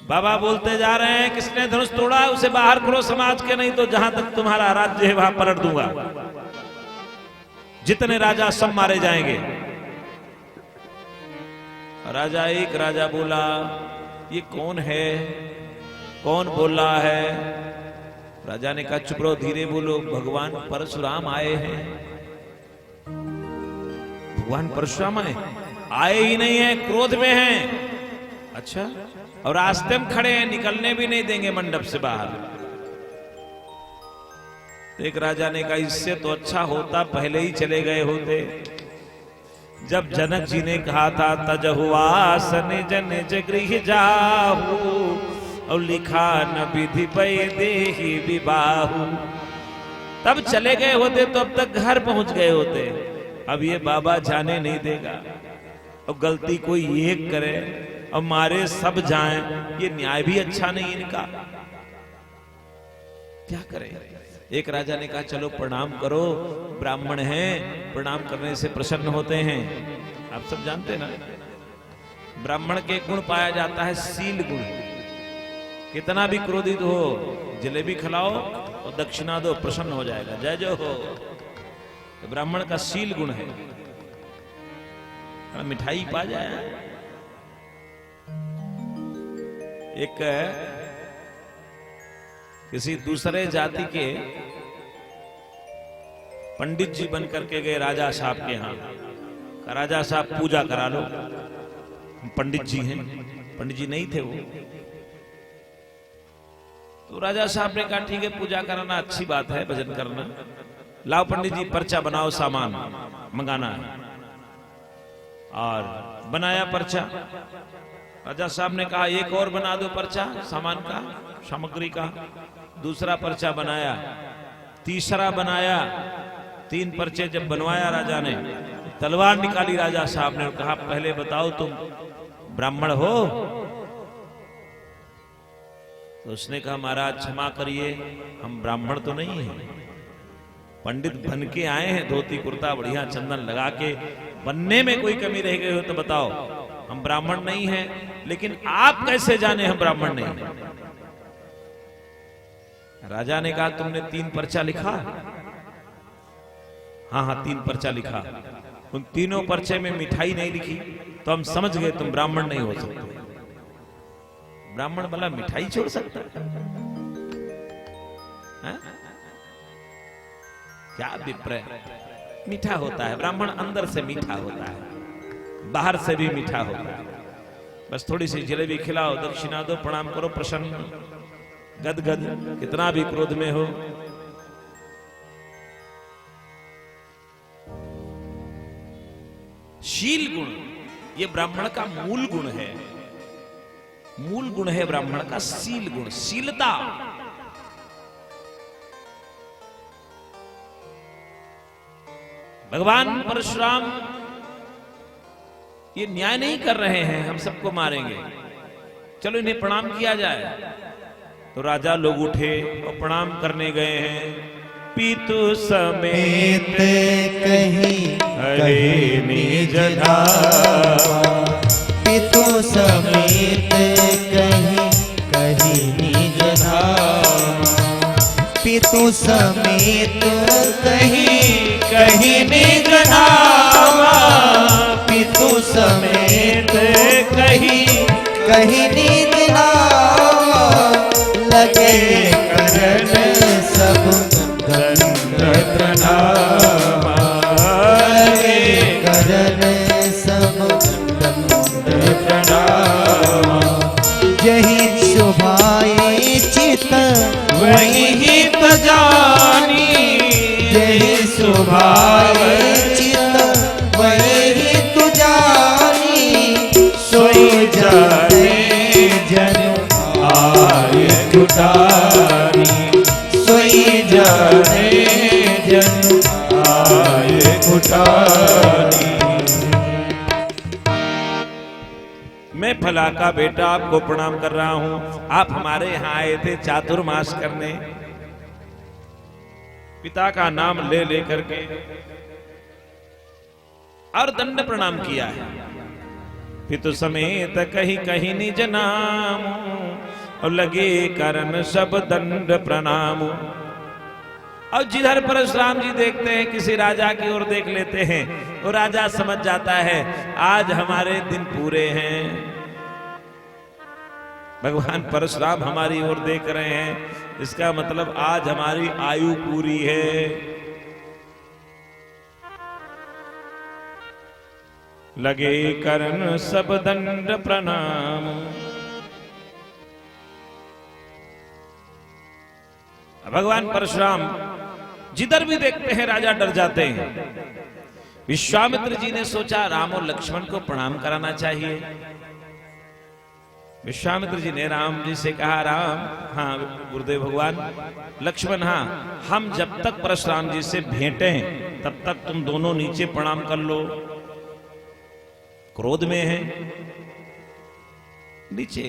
बाबा बोलते जा रहे हैं, किसने धनुष तोड़ा उसे बाहर करो समाज के, नहीं तो जहां तक तुम्हारा राज्य है वहां पलट दूंगा। जितने राजा सब मारे जाएंगे। राजा एक राजा बोला, ये कौन है, कौन बोल रहा है? राजा ने कहा चुप रहो, धीरे बोलो, भगवान परशुराम आए हैं। भगवान परशुराम आए ही नहीं है, क्रोध में हैं। अच्छा, और रास्ते में खड़े हैं, निकलने भी नहीं देंगे मंडप से बाहर। तो एक राजा ने कहा इससे तो अच्छा होता पहले ही चले गए होते। जब जनक जी ने कहा था तजहुआस निज निज गृह जाहू, और लिखा न विधि पै देहि विबाहु, तब चले गए होते तो अब तक घर पहुंच गए होते। अब ये बाबा जाने नहीं देगा, और गलती कोई एक करे और मारे सब जाएं, ये न्याय भी अच्छा नहीं इनका। क्या करें? एक राजा ने कहा चलो प्रणाम करो, ब्राह्मण हैं, प्रणाम करने से प्रसन्न होते हैं। आप सब जानते ना, ब्राह्मण के गुण पाया जाता है शील गुण। कितना भी क्रोधित हो, जलेबी खिलाओ और दक्षिणा दो, प्रसन्न हो जाएगा, जय जय हो। तो ब्राह्मण का शील गुण है। मिठाई पा जाए। एक किसी दूसरे जाति के पंडित जी बन करके गए राजा साहब के यहां। राजा साहब पूजा करा लो, पंडित जी हैं। पंडित जी नहीं थे वो। तो राजा साहब ने कहा ठीक है, पूजा कराना अच्छी बात है, भजन करना। लाओ पंडित जी पर्चा बनाओ, सामान मंगाना है। और बनाया पर्चा। राजा साहब ने कहा एक और बना दो पर्चा सामान का, सामग्री का। दूसरा पर्चा बनाया, तीसरा बनाया। 3 पर्चे जब बनवाया राजा ने, तलवार निकाली राजा साहब ने और कहा पहले बताओ तुम ब्राह्मण हो? तो उसने कहा महाराज क्षमा करिए, हम ब्राह्मण तो नहीं हैं, पंडित बन के आए हैं, धोती कुर्ता बढ़िया चंदन लगा के। बनने में कोई कमी रह गई हो तो बताओ, हम ब्राह्मण नहीं हैं। लेकिन आप कैसे जाने हम ब्राह्मण नहीं हैं? राजा ने कहा तुमने 3 पर्चा लिखा? हाँ 3 पर्चा लिखा। उन तीनों पर्चे में मिठाई नहीं लिखी तो हम समझ गए तुम ब्राह्मण नहीं हो सकते। ब्राह्मण भला मिठाई छोड़ सकता है? क्या अभिप्राय? मीठा होता है ब्राह्मण, अंदर से मीठा होता है, बाहर से भी मीठा होता है। बस थोड़ी सी जलेबी खिलाओ, दक्षिणा दो, प्रणाम करो, प्रसन्न गदगद, कितना भी क्रोध में हो। शील गुण ये ब्राह्मण का मूल गुण है। मूल गुण है ब्राह्मण का शील गुण, शीलता। भगवान परशुराम ये न्याय नहीं कर रहे हैं हम सबको मारेंगे, चलो इन्हें प्रणाम किया जाए। तो राजा लोग उठे और प्रणाम करने गए हैं। पितु समेत कहीं हरे निज धाम, पितु समेत कहीं कहीं निज धाम, पितु समेत कहीं कहीं निज धाम, पितु समेत कहीं कहीं निज धाम, लगे करन सब दंड प्रणाम, लगे करन सब दंड प्रणाम। यही शोभाए चित वही हित जानी, यही शोभाए चित वही हित जानी, सोई जाने जन आए जुटानी, सोई जाने जन आए जुटानी। मैं फला का बेटा आपको प्रणाम कर रहा हूं। आप हमारे यहां आए थे चातुर्मास करने, पिता का नाम ले लेकर के और दंड प्रणाम किया है। पितु समेत कहीं कहीं निज नाम, और लगे करन सब दंड प्रणाम। और जिधर परशुराम जी देखते हैं किसी राजा की ओर देख लेते हैं, वो राजा समझ जाता है आज हमारे दिन पूरे हैं। भगवान परशुराम हमारी ओर देख रहे हैं, इसका मतलब आज हमारी आयु पूरी है। लगे करन सब दंड प्रणाम। भगवान परशुराम जिधर भी देखते हैं राजा डर जाते हैं। विश्वामित्र जी ने सोचा राम और लक्ष्मण को प्रणाम कराना चाहिए। विश्वामित्र जी ने राम जी से कहा राम, हाँ गुरुदेव भगवान, लक्ष्मण हाँ, हम जब तक परशुराम जी से भेंटे तब तक तुम दोनों नीचे प्रणाम कर लो। क्रोध में है नीचे।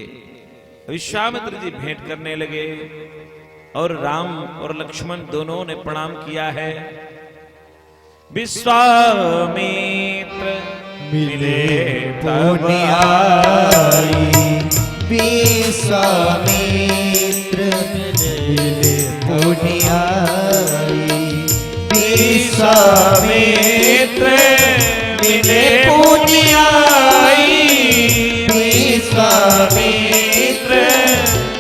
विश्वामित्र जी भेंट करने लगे और राम और लक्ष्मण दोनों ने प्रणाम किया है। विश्वामित्र मिले पुण्याई विश्वामित्र मिले पुण्याई विश्वामित्र मिले पुण्याई विश्वामित्र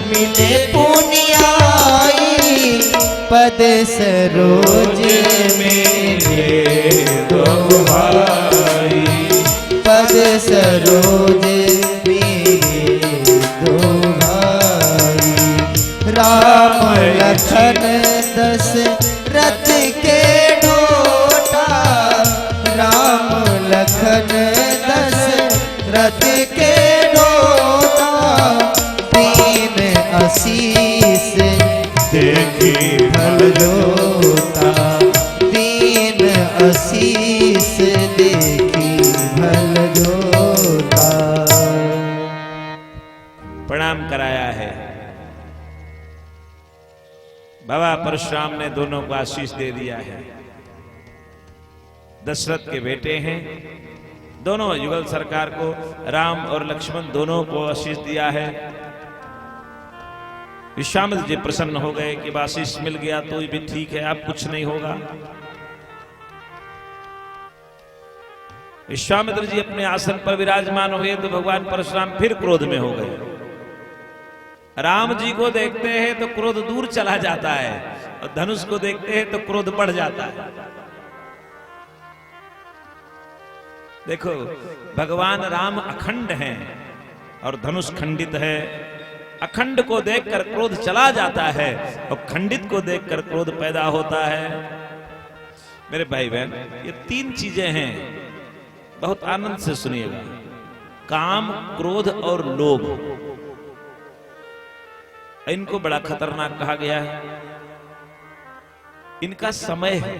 मिले पुण्याई पद सरोज मेरे दो भाई पद सरोज मेरे दो भाई राम लखन दशरथ के ढोटा राम लखन दशरथ के ढोटा दीन आशीष देखी फल जोता दीन आशीष देखी फल जोता। प्रणाम कराया है। बाबा परशुराम ने दोनों को आशीष दे दिया है। दशरथ के बेटे हैं दोनों, युगल सरकार को राम और लक्ष्मण दोनों को आशीष दिया है। विश्वामित्र जी प्रसन्न हो गए कि आशीष मिल गया तो भी ठीक है, अब कुछ नहीं होगा। विश्वामित्र जी अपने आसन पर विराजमान हुए तो भगवान परशुराम फिर क्रोध में हो गए। राम जी को देखते हैं तो क्रोध दूर चला जाता है और धनुष को देखते हैं तो क्रोध बढ़ जाता है। देखो भगवान राम अखंड हैं और धनुष खंडित है। अखंड को देखकर क्रोध चला जाता है और खंडित को देखकर क्रोध पैदा होता है। मेरे भाई बहन, ये तीन चीजें हैं, बहुत आनंद से सुनिएगा। काम, क्रोध और लोभ, इनको बड़ा खतरनाक कहा गया है। इनका समय है,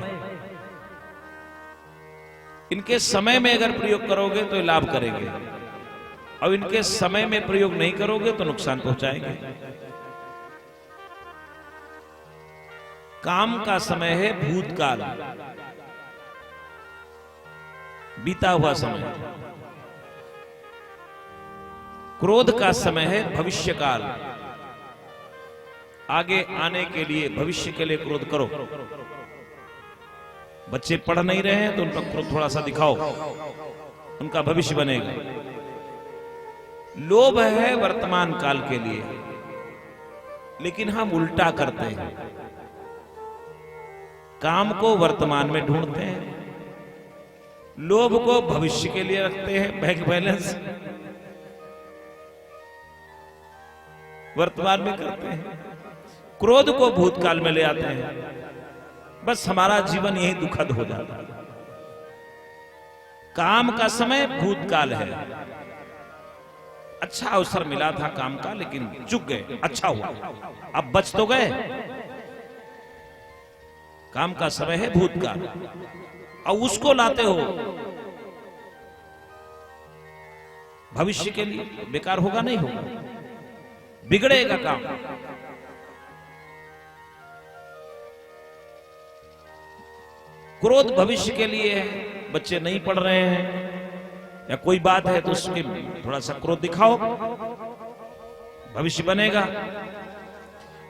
इनके समय में अगर प्रयोग करोगे तो लाभ करेंगे और इनके समय में प्रयोग नहीं करोगे तो नुकसान पहुंचाएंगे। काम का समय है भूतकाल, बीता हुआ समय। क्रोध का समय है भविष्यकाल, आगे आने के लिए, भविष्य के लिए क्रोध करो। बच्चे पढ़ नहीं रहे हैं तो उनका क्रोध थोड़ा सा दिखाओ, उनका भविष्य बनेगा। लोभ है वर्तमान काल के लिए, लेकिन हम उल्टा करते हैं। काम को वर्तमान में ढूंढते हैं, लोभ को भविष्य के लिए रखते हैं, बैंक बैलेंस वर्तमान में करते हैं। क्रोध को भूतकाल में ले आते हैं, बस हमारा जीवन यही दुखद हो जाता है। काम का समय भूतकाल है, अच्छा अवसर मिला था काम का लेकिन चूक गए, अच्छा हुआ, अब बच तो गए। काम का समय है भूतकाल और उसको लाते हो भविष्य के लिए, बेकार होगा नहीं होगा, बिगड़ेगा काम। क्रोध भविष्य के लिए है, बच्चे नहीं पढ़ रहे हैं या कोई बात है तो उसके थोड़ा सा क्रोध दिखाओ, भविष्य बनेगा।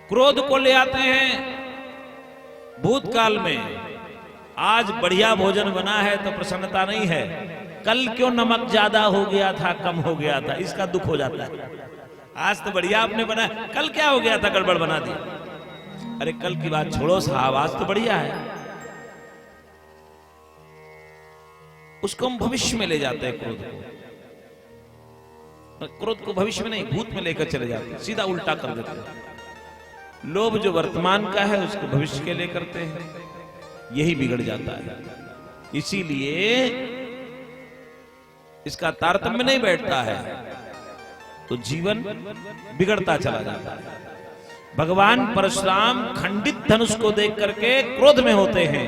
क्रोध को ले आते हैं भूतकाल में, आज बढ़िया भोजन बना है तो प्रसन्नता नहीं है, कल क्यों नमक ज्यादा हो गया था, कम हो गया था, इसका दुख हो जाता है। आज तो बढ़िया आपने बनाया, कल क्या हो गया था, गड़बड़ बना दी। अरे कल की बात छोड़ो साहब, आज तो बढ़िया है। उसको हम भविष्य में ले जाते हैं क्रोध को। क्रोध को भविष्य में नहीं, भूत में लेकर चले जाते हैं, सीधा उल्टा कर देते हैं। लोभ जो वर्तमान का है उसको भविष्य के लिए करते हैं, यही बिगड़ जाता है। इसीलिए इसका तारतम्य नहीं बैठता है तो जीवन बिगड़ता चला जाता है। भगवान परशुराम खंडित धनुष को देख करके क्रोध में होते हैं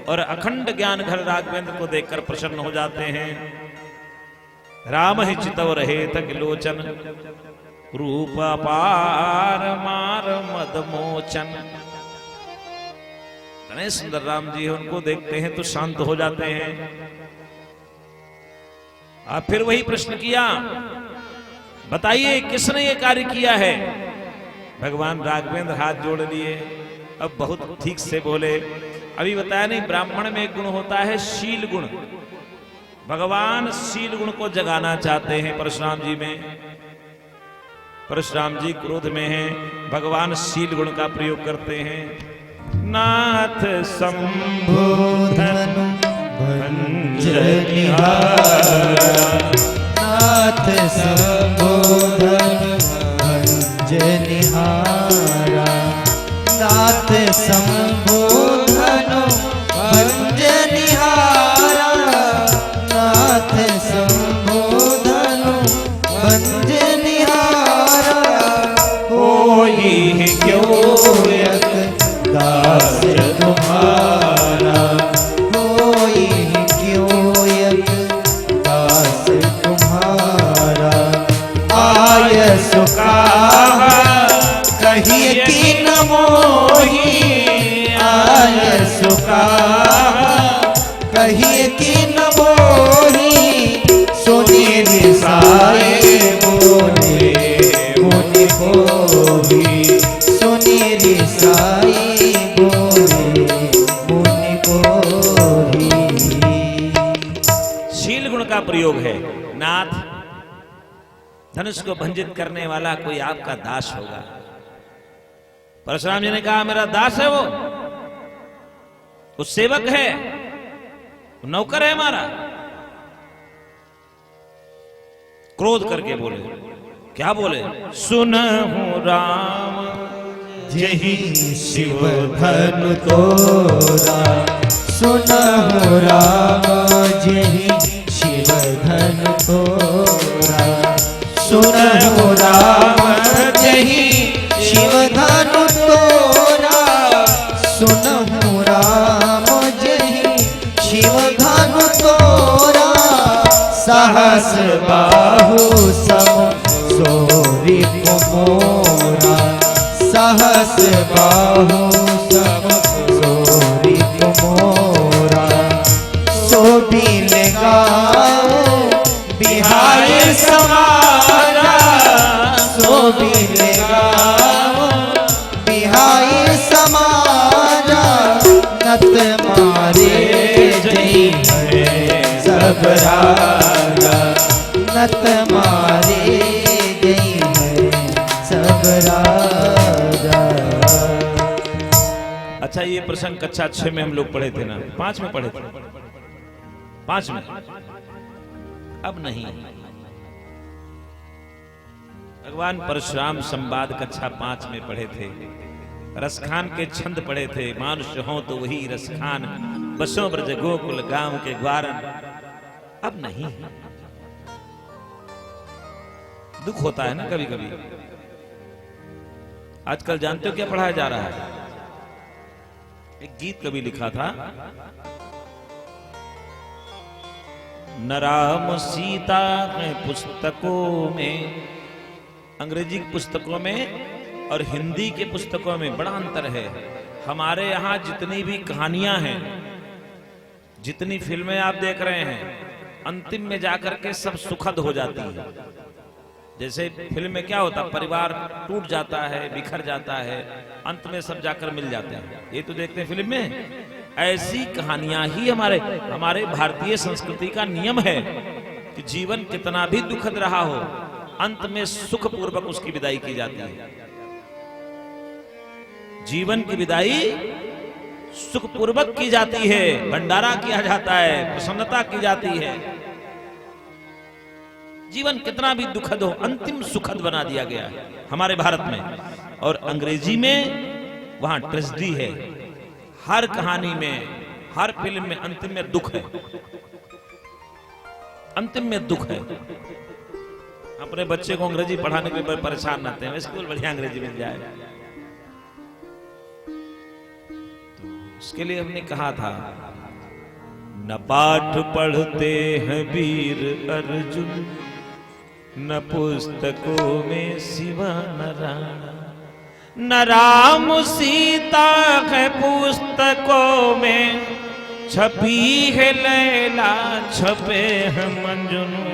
और अखंड ज्ञान घर राघवेंद्र को देखकर प्रसन्न हो जाते हैं। राम ही चितव रहे तक लोचन, रूप अपार मार मद मोचन। इतने सुंदर राम जी उनको देखते हैं तो शांत हो जाते हैं। अब फिर वही प्रश्न किया, बताइए किसने ये कार्य किया है। भगवान राघवेंद्र हाथ जोड़ लिए, अब बहुत ठीक से बोले, अभी बताया नहीं, ब्राह्मण में एक गुण होता है शील गुण। भगवान शील गुण को जगाना चाहते हैं परशुराम जी में। परशुराम जी क्रोध में हैं, भगवान शील गुण का प्रयोग करते हैं। नाथ शंभु धनु भंजनिहारा, नाथ शंभु धनु भंजनिहारा, नाथ शंभु धनु भंजनिहारा, नाथ शंभु धनु भंजनिहारा, कोई क्यों यक दास तुम्हारा, कोई क्यों यक दास तुम्हारा, आय सुखा कहिए कि न मोही, आय सुखा कहिए कि न मोही, सुनी निसाए बोले मुनि कोही, सुनी निसाए बोले मुनि कोही। शील गुण का प्रयोग है। नाथ, धनुष को भंजित करने वाला कोई आपका दास होगा। परशुराम जी ने कहा मेरा दास है, वो सेवक है, वो नौकर है हमारा। क्रोध करके बोले, क्या बोले? सुनहु राम जही शिव धनु तोरा, सुनहु राम जही शिव धनु तोरा, सुनहु राम जही शिव धनु तोरा, सुनहु राम जही शिव धनु तोरा, सहस बाहु सम सोरी मोरा, सहस बाहु सम सोरी मोरा, सोबिन गाओ बिहार समारा, सोबिन गाओ बिहार समारा, नत मारे जय सब राजा, नत मारे जय सब राजा। अच्छा, ये प्रसंग कक्षा 6 में हम लोग पढ़े थे ना, 5 में पढ़े थे, 5 में, अब नहीं। भगवान परशुराम संवाद कक्षा 5 में पढ़े थे। रसखान के छंद पढ़े थे, मानुष हो तो वही रसखान, बसों ब्रज गोकुल गांव के ग्वारन। अब नहीं। दुख होता है ना कभी कभी। आजकल जानते हो क्या पढ़ाया जा रहा है? एक गीत कभी लिखा था, न राम सीता है पुस्तकों में, अंग्रेजी की पुस्तकों में और हिंदी के पुस्तकों में बड़ा अंतर है। हमारे यहाँ जितनी भी कहानियां हैं, जितनी फिल्में आप देख रहे हैं, अंतिम में जाकर के सब सुखद हो जाती है। जैसे फिल्म में क्या होता, परिवार टूट जाता है, बिखर जाता है, अंत में सब जाकर मिल जाते हैं, ये तो देखते हैं फिल्म में। ऐसी कहानियां ही हमारे भारतीय संस्कृति का नियम है कि जीवन कितना भी दुखद रहा हो, अंत में सुख पूर्वक उसकी विदाई की जाती है। जीवन की विदाई सुख पूर्वक की जाती है, भंडारा किया जाता है, प्रसन्नता की जाती है। जीवन कितना भी दुखद हो, अंतिम सुखद बना दिया गया है हमारे भारत में। और अंग्रेजी में वहां ट्रेजेडी है। हर कहानी में, हर फिल्म में अंतिम में दुख है, अंतिम में दुख है। अपने बच्चे को अंग्रेजी पढ़ाने के लिए परेशान रहते हैं, स्कूल बढ़िया अंग्रेजी मिल जाए। तो उसके लिए हमने कहा था, न पाठ पढ़ते हैं वीर अर्जुन, न पुस्तकों में सिवा नारायण, न राम सीता है पुस्तकों में, छपी है लैला छपे है मंजनू,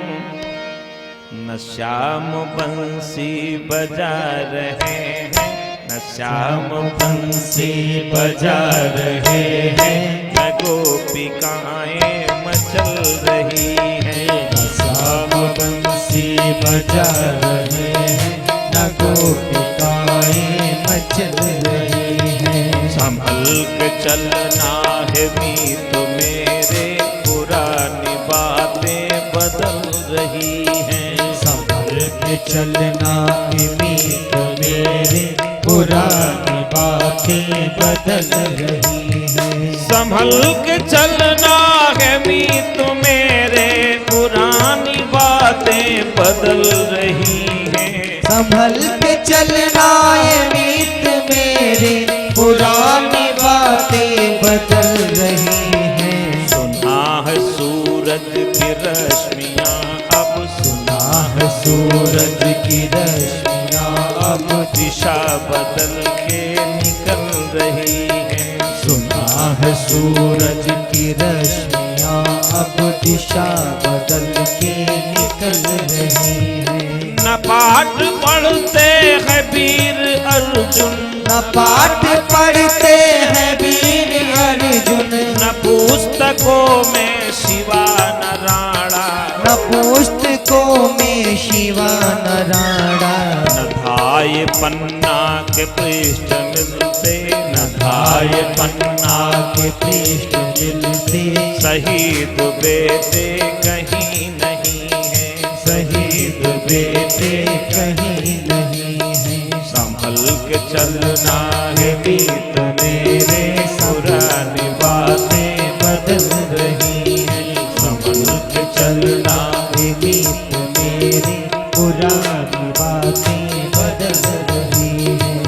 न श्याम बंसी बजा रहे हैं, न श्याम बंसी बजा रहे हैं, न गोपिकाएं मचल रही हैं, न श्याम बंसी बजा रहे हैं, न गोपिकाएं मचल रही हैं। संभल के चलना है मीत मेरे, पुरानी बातें बदल रही हैं। संभल के चलना है मीत मेरे, पुरानी बातें बदल रही हैं। संभल के चलना है मीत मेरे, पुरानी बातें बदल रही हैं। संभल के चलना है मीत मेरे, पुरानी बातें बदल रही हैं। सुना है सूरज की रश्मियाँ अब, सुना है सूरज की रश्मियाँ अब, दिशा बदल के निकल रही हैं। सुना है सूरज की रश्मियाँ अब, दिशा बदल के निकल रही हैं। न पाठ पढ़ते हैं वीर अर्जुन, न पाठ पढ़ते हैं वीर अर्जुन, न पुस्तकों में शिवा न राणा, न पुस्तकों में शिवा न राणा, न धाये पन्ना के पृष्ठ मिलते, न धाये पन्ना के पृष्ठ मिलते, शहीद बेटे कहीं नहीं है, शहीद बेटे कहीं नहीं हैं। संभल के चलना है मीत मेरे, पुरानी बातें बदल रही हैं। संभल के चलना है मीत मेरे, पुरानी बातें बदल रही हैं।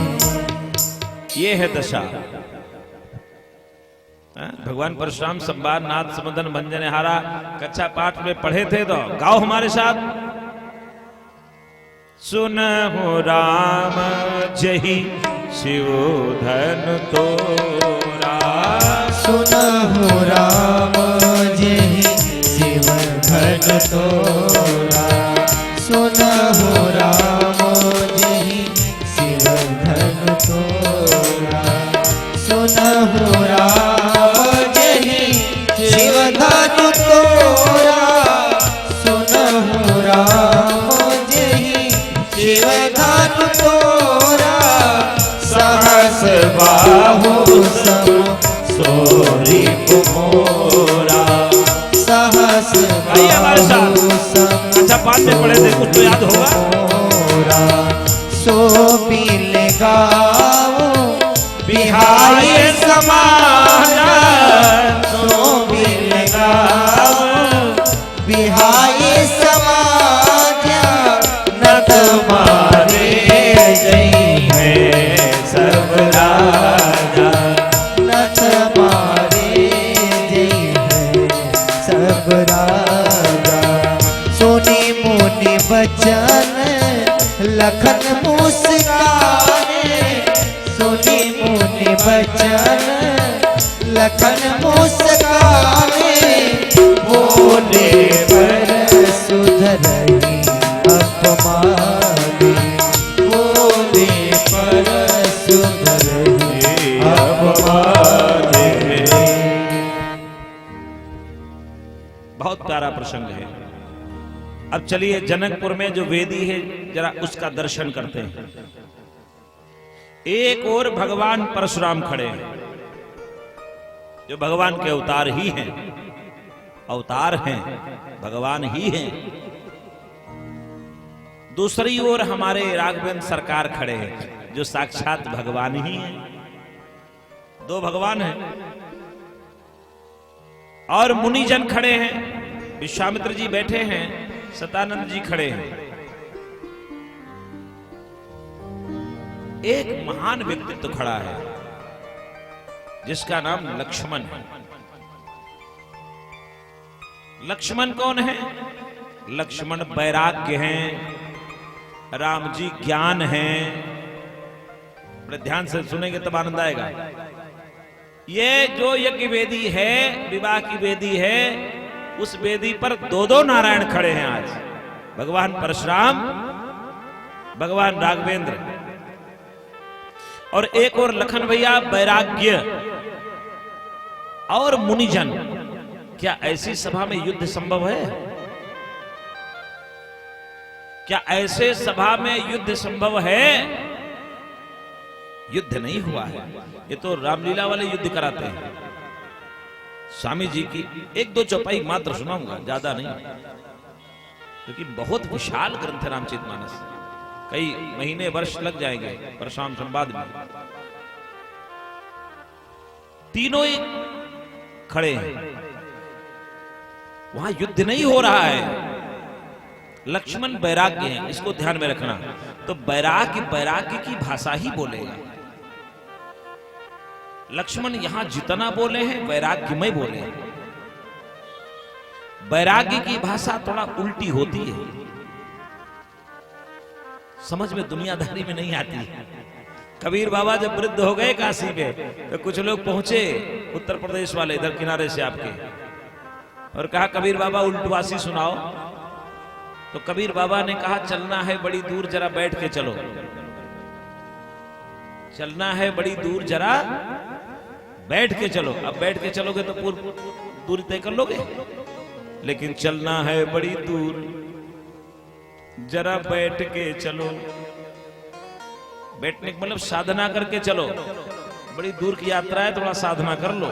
ये है दशा। भगवान परशुराम संवाद नाथ समदन भंजन हारा कच्चा पाठ में पढ़े थे, तो गाओ हमारे साथ। सुनहु राम जही शिव धन तोरा, सुनहु राम जय शिव धन तोरा, सुनहु राम जय शिव धन तोरा, सुनहु राम जय शिव धन तोरा, सुनहु राम जय शिव धन तोरा, सहस बाहु सम सोरी मोरा, सहस आइए हमारे साथ। बाहु सम अच्छा पाठ में पढ़े थे, कुछ तो याद होगा। मोरा, सो बिल गाओ बिहाय समाज, सो बिल गाओ बिहाय समाज, न तुम्हारे जय है सब राजा, न तुम्हारे जय है सब राजा। सोनी मोनी बचन लखन मुस्काने, सोनी मोनी बचन लखन मुस्काने, बोले पर सुधरही अपमाने, बोले पर सुधरही अपमाने। बहुत प्यारा प्रसंग है। अब चलिए जनकपुर में जो वेदी है जरा उसका दर्शन करते हैं। एक और भगवान परशुराम खड़े हैं, जो भगवान के अवतार ही हैं, अवतार हैं, भगवान ही हैं। दूसरी ओर हमारे राघवेंद्र सरकार खड़े हैं, जो साक्षात भगवान ही हैं। दो भगवान हैं। और मुनिजन खड़े हैं, विश्वामित्र जी बैठे हैं, सतानंद जी खड़े हैं। एक महान व्यक्तित्व खड़ा है जिसका नाम लक्ष्मण है। लक्ष्मण कौन है? लक्ष्मण वैराग्य हैं, राम जी ज्ञान हैं। बड़े ध्यान से सुनेंगे तब आनंद आएगा। ये जो यज्ञ वेदी है, विवाह की वेदी है, उस वेदी पर दो दो नारायण खड़े हैं आज। भगवान परशुराम, भगवान राघवेंद्र, और एक और लखन भैया वैराग्य और मुनिजन। क्या ऐसी सभा में युद्ध संभव है? क्या ऐसे सभा में युद्ध संभव है? युद्ध नहीं हुआ है। ये तो रामलीला वाले युद्ध कराते हैं। स्वामी जी की एक दो चौपाई मात्र सुनाऊंगा, ज्यादा नहीं, क्योंकि बहुत विशाल ग्रंथ है रामचरितमानस। कई महीने वर्ष लग जाएंगे परशुराम संवाद में। तीनों ही खड़े हैं, वहां युद्ध नहीं हो रहा है। लक्ष्मण वैराग्य है, इसको ध्यान में रखना। तो वैराग्य की भाषा ही बोलेगा। लक्ष्मण यहां जितना बोले हैं वैराग्य में बोले हैं। वैराग्य की भाषा थोड़ा उल्टी होती है, समझ में दुनियादारी में नहीं आती है। कबीर बाबा जब वृद्ध हो गए काशी में, तो कुछ लोग पहुंचे उत्तर प्रदेश वाले, इधर किनारे से आपके, और कहा कबीर बाबा उल्टवासी सुनाओ। तो कबीर बाबा ने कहा चलना है बड़ी दूर, जरा बैठ के चलो। चलना है बड़ी दूर, जरा बैठ के चलो। अब बैठ के चलोगे तो पूरी दूरी तय कर लोगे, लेकिन चलना है बड़ी दूर, जरा बैठ के चलो। बैठने का मतलब साधना करके चलो। बड़ी दूर की यात्रा है, थोड़ा साधना कर लो,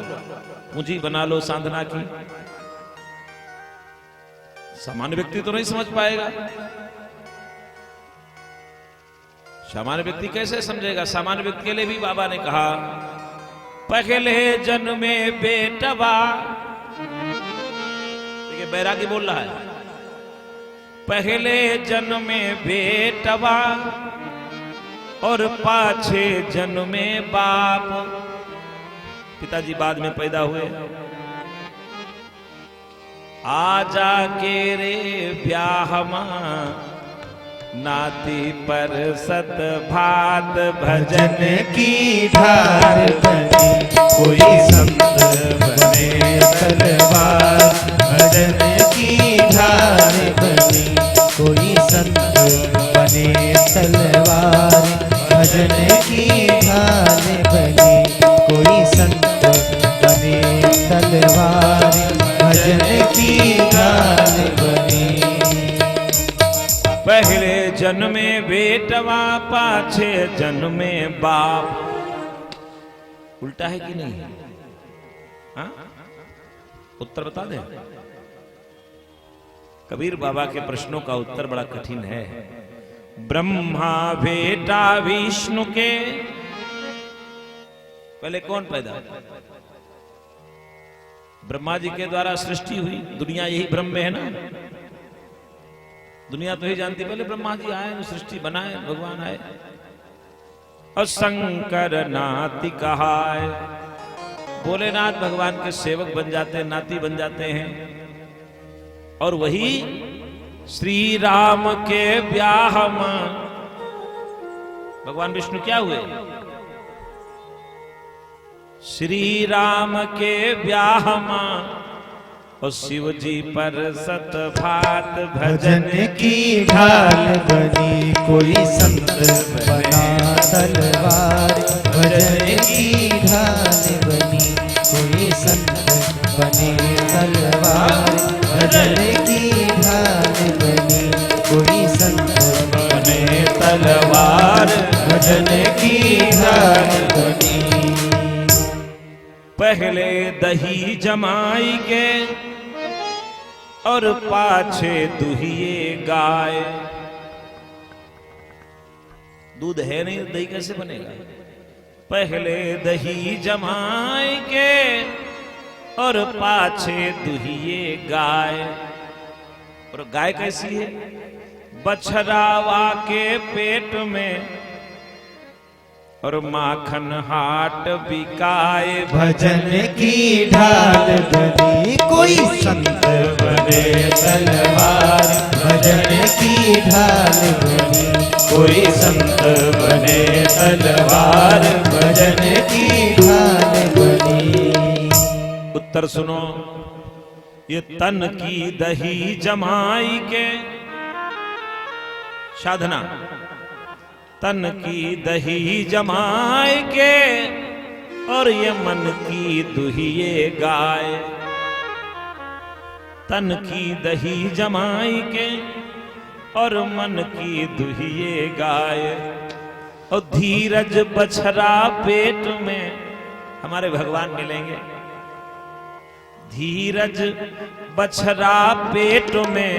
पूंजी बना लो साधना की। सामान्य व्यक्ति तो नहीं समझ पाएगा। सामान्य व्यक्ति कैसे समझेगा? सामान्य व्यक्ति के लिए भी बाबा ने कहा पहले जन्मे बेटवा, देखिए बैरागी बोल रहा है, पहले जन्मे बेटवा और पाछे जन्मे बाप। पिताजी बाद में पैदा हुए। आजा के रे ब्याहमा नाती पर सत भात भजन की धार बनी, कोई संत बने तलवार। भजन की धार बनी, कोई संत बने तलवार। भजन की धार बनी, कोई संत बने तलवार। भजन की धार बनी। पहले जन्मे बेटवा पाछे जन्मे बाप। उल्टा है कि नहीं? हाँ? उत्तर बता दे। कबीर बाबा के प्रश्नों का उत्तर बड़ा कठिन है। ब्रह्मा बेटा विष्णु के पहले कौन पैदा? ब्रह्मा जी के द्वारा सृष्टि हुई। दुनिया यही ब्रह्म में है ना। दुनिया तो ही जानती, पहले ब्रह्मा जी आए, सृष्टि बनाए, भगवान आए। और शंकर नाती कहाए, भोलेनाथ भगवान के सेवक बन जाते हैं, नाती बन जाते हैं। और वही श्री राम के ब्याह में भगवान विष्णु क्या हुए? श्री राम के ब्याह में और शिव जी पर सत भात भजन की ढाल बनी, कोई संत बना तलवार। भजन की ढाल बनी, कोई संत बने तलवार। भजन की ढाल बनी, कोई संत बने तलवार। भजन की ढाल बनी। पहले दही जमाई के और पाछे दुहिए गाय। दूध है नहीं, दही कैसे बनेगा? पहले दही जमाई के और पाछे दुहिए गाय। और गाय कैसी है? बछरावा के पेट में और माखन हाट बिकाए। भजन की ढाल बनी, कोई संत बने तलवार। भजन की ढाल बनी, कोई संत बने तलवार। भजन की ढाल बनी, उत्तर सुनो, ये तन की दही जमाई के साधना, तन की दही जमाई के और ये मन की दुहिए गाय। तन की दही जमाई के और मन की दुहिए गाय। और धीरज बछरा पेट में, हमारे भगवान मिलेंगे। धीरज बछरा पेट में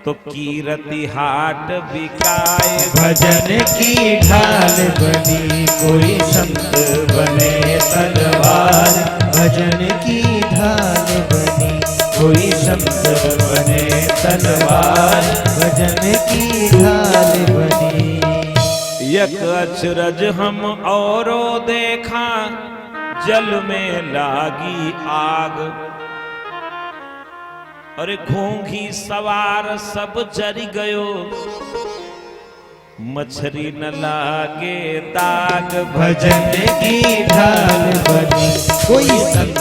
तो कीरति हाट बिकाए। भजन की ढाल बनी कोई संत बने तलवार। भजन की ढाल बनी कोई संत बने तलवार। भजन की ढाल बनी। यक अचरज हम औरो देखा, जल में लागी आग। अरे घोंघी सवार सब जरी गयो, मछरी न लागे दाग। भजन की ढाल बनी कोई संत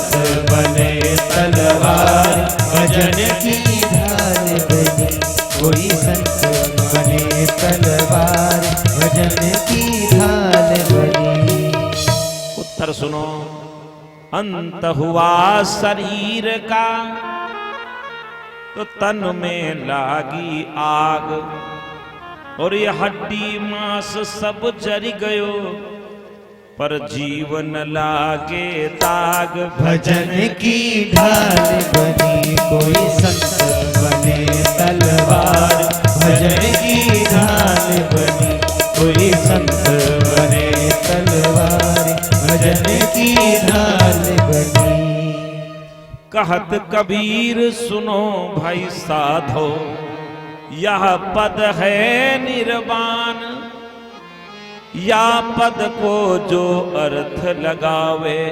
बने तलवार। भजन की ढाल बनी कोई संत बने तलवार। भजन की ढाल बनी। उत्तर सुनो, अंत हुआ शरीर का तो तन में लागी आग। और ये हड्डी मांस सब जरी गयो, पर जीवन लागे दाग। भजन की ढाल बनी कोई संत बने तलवार। भजन की ढाल बनी कोई संत बने तलवार। भजन की ढाल बनी। कहत कबीर सुनो भाई साधो, यह पद है निर्वाण। या पद को जो अर्थ लगावे,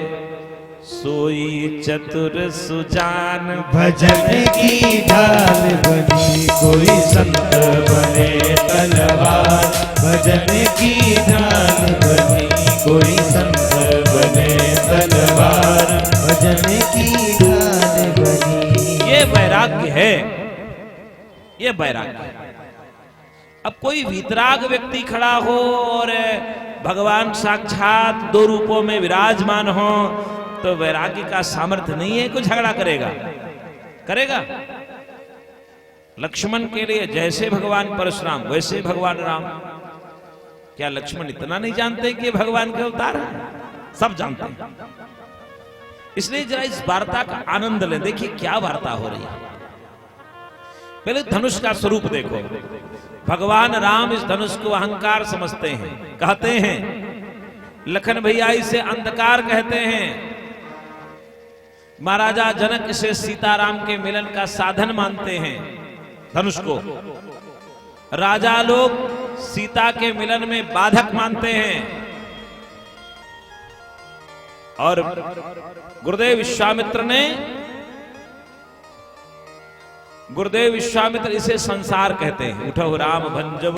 सोई चतुर सुजान। भजन की ढाल बनी कोई संत बने तलवार। भजन की ढाल बनी कोई संत बने तलवार। भजन की ढाल बनी। ये वैराग्य है, ये वैराग्य है। अब कोई वितराग व्यक्ति खड़ा हो और भगवान साक्षात दो रूपों में विराजमान हो, तो वैराग्य का सामर्थ्य नहीं है, कुछ झगड़ा करेगा, करेगा। लक्ष्मण के लिए जैसे भगवान परशुराम वैसे भगवान राम। क्या लक्ष्मण इतना नहीं जानते कि भगवान के अवतार हैं? सब जानते हैं। इसलिए जरा इस वार्ता का आनंद लें। देखिए क्या वार्ता हो रही है। पहले धनुष का स्वरूप देखो। भगवान राम इस धनुष को अहंकार समझते हैं, कहते हैं। लखन भैया इसे अंधकार कहते हैं। महाराजा जनक इसे सीताराम के मिलन का साधन मानते हैं, धनुष को। राजा लोग सीता के मिलन में बाधक मानते हैं। और गुरुदेव विश्वामित्र इसे संसार कहते हैं। उठो राम भंजब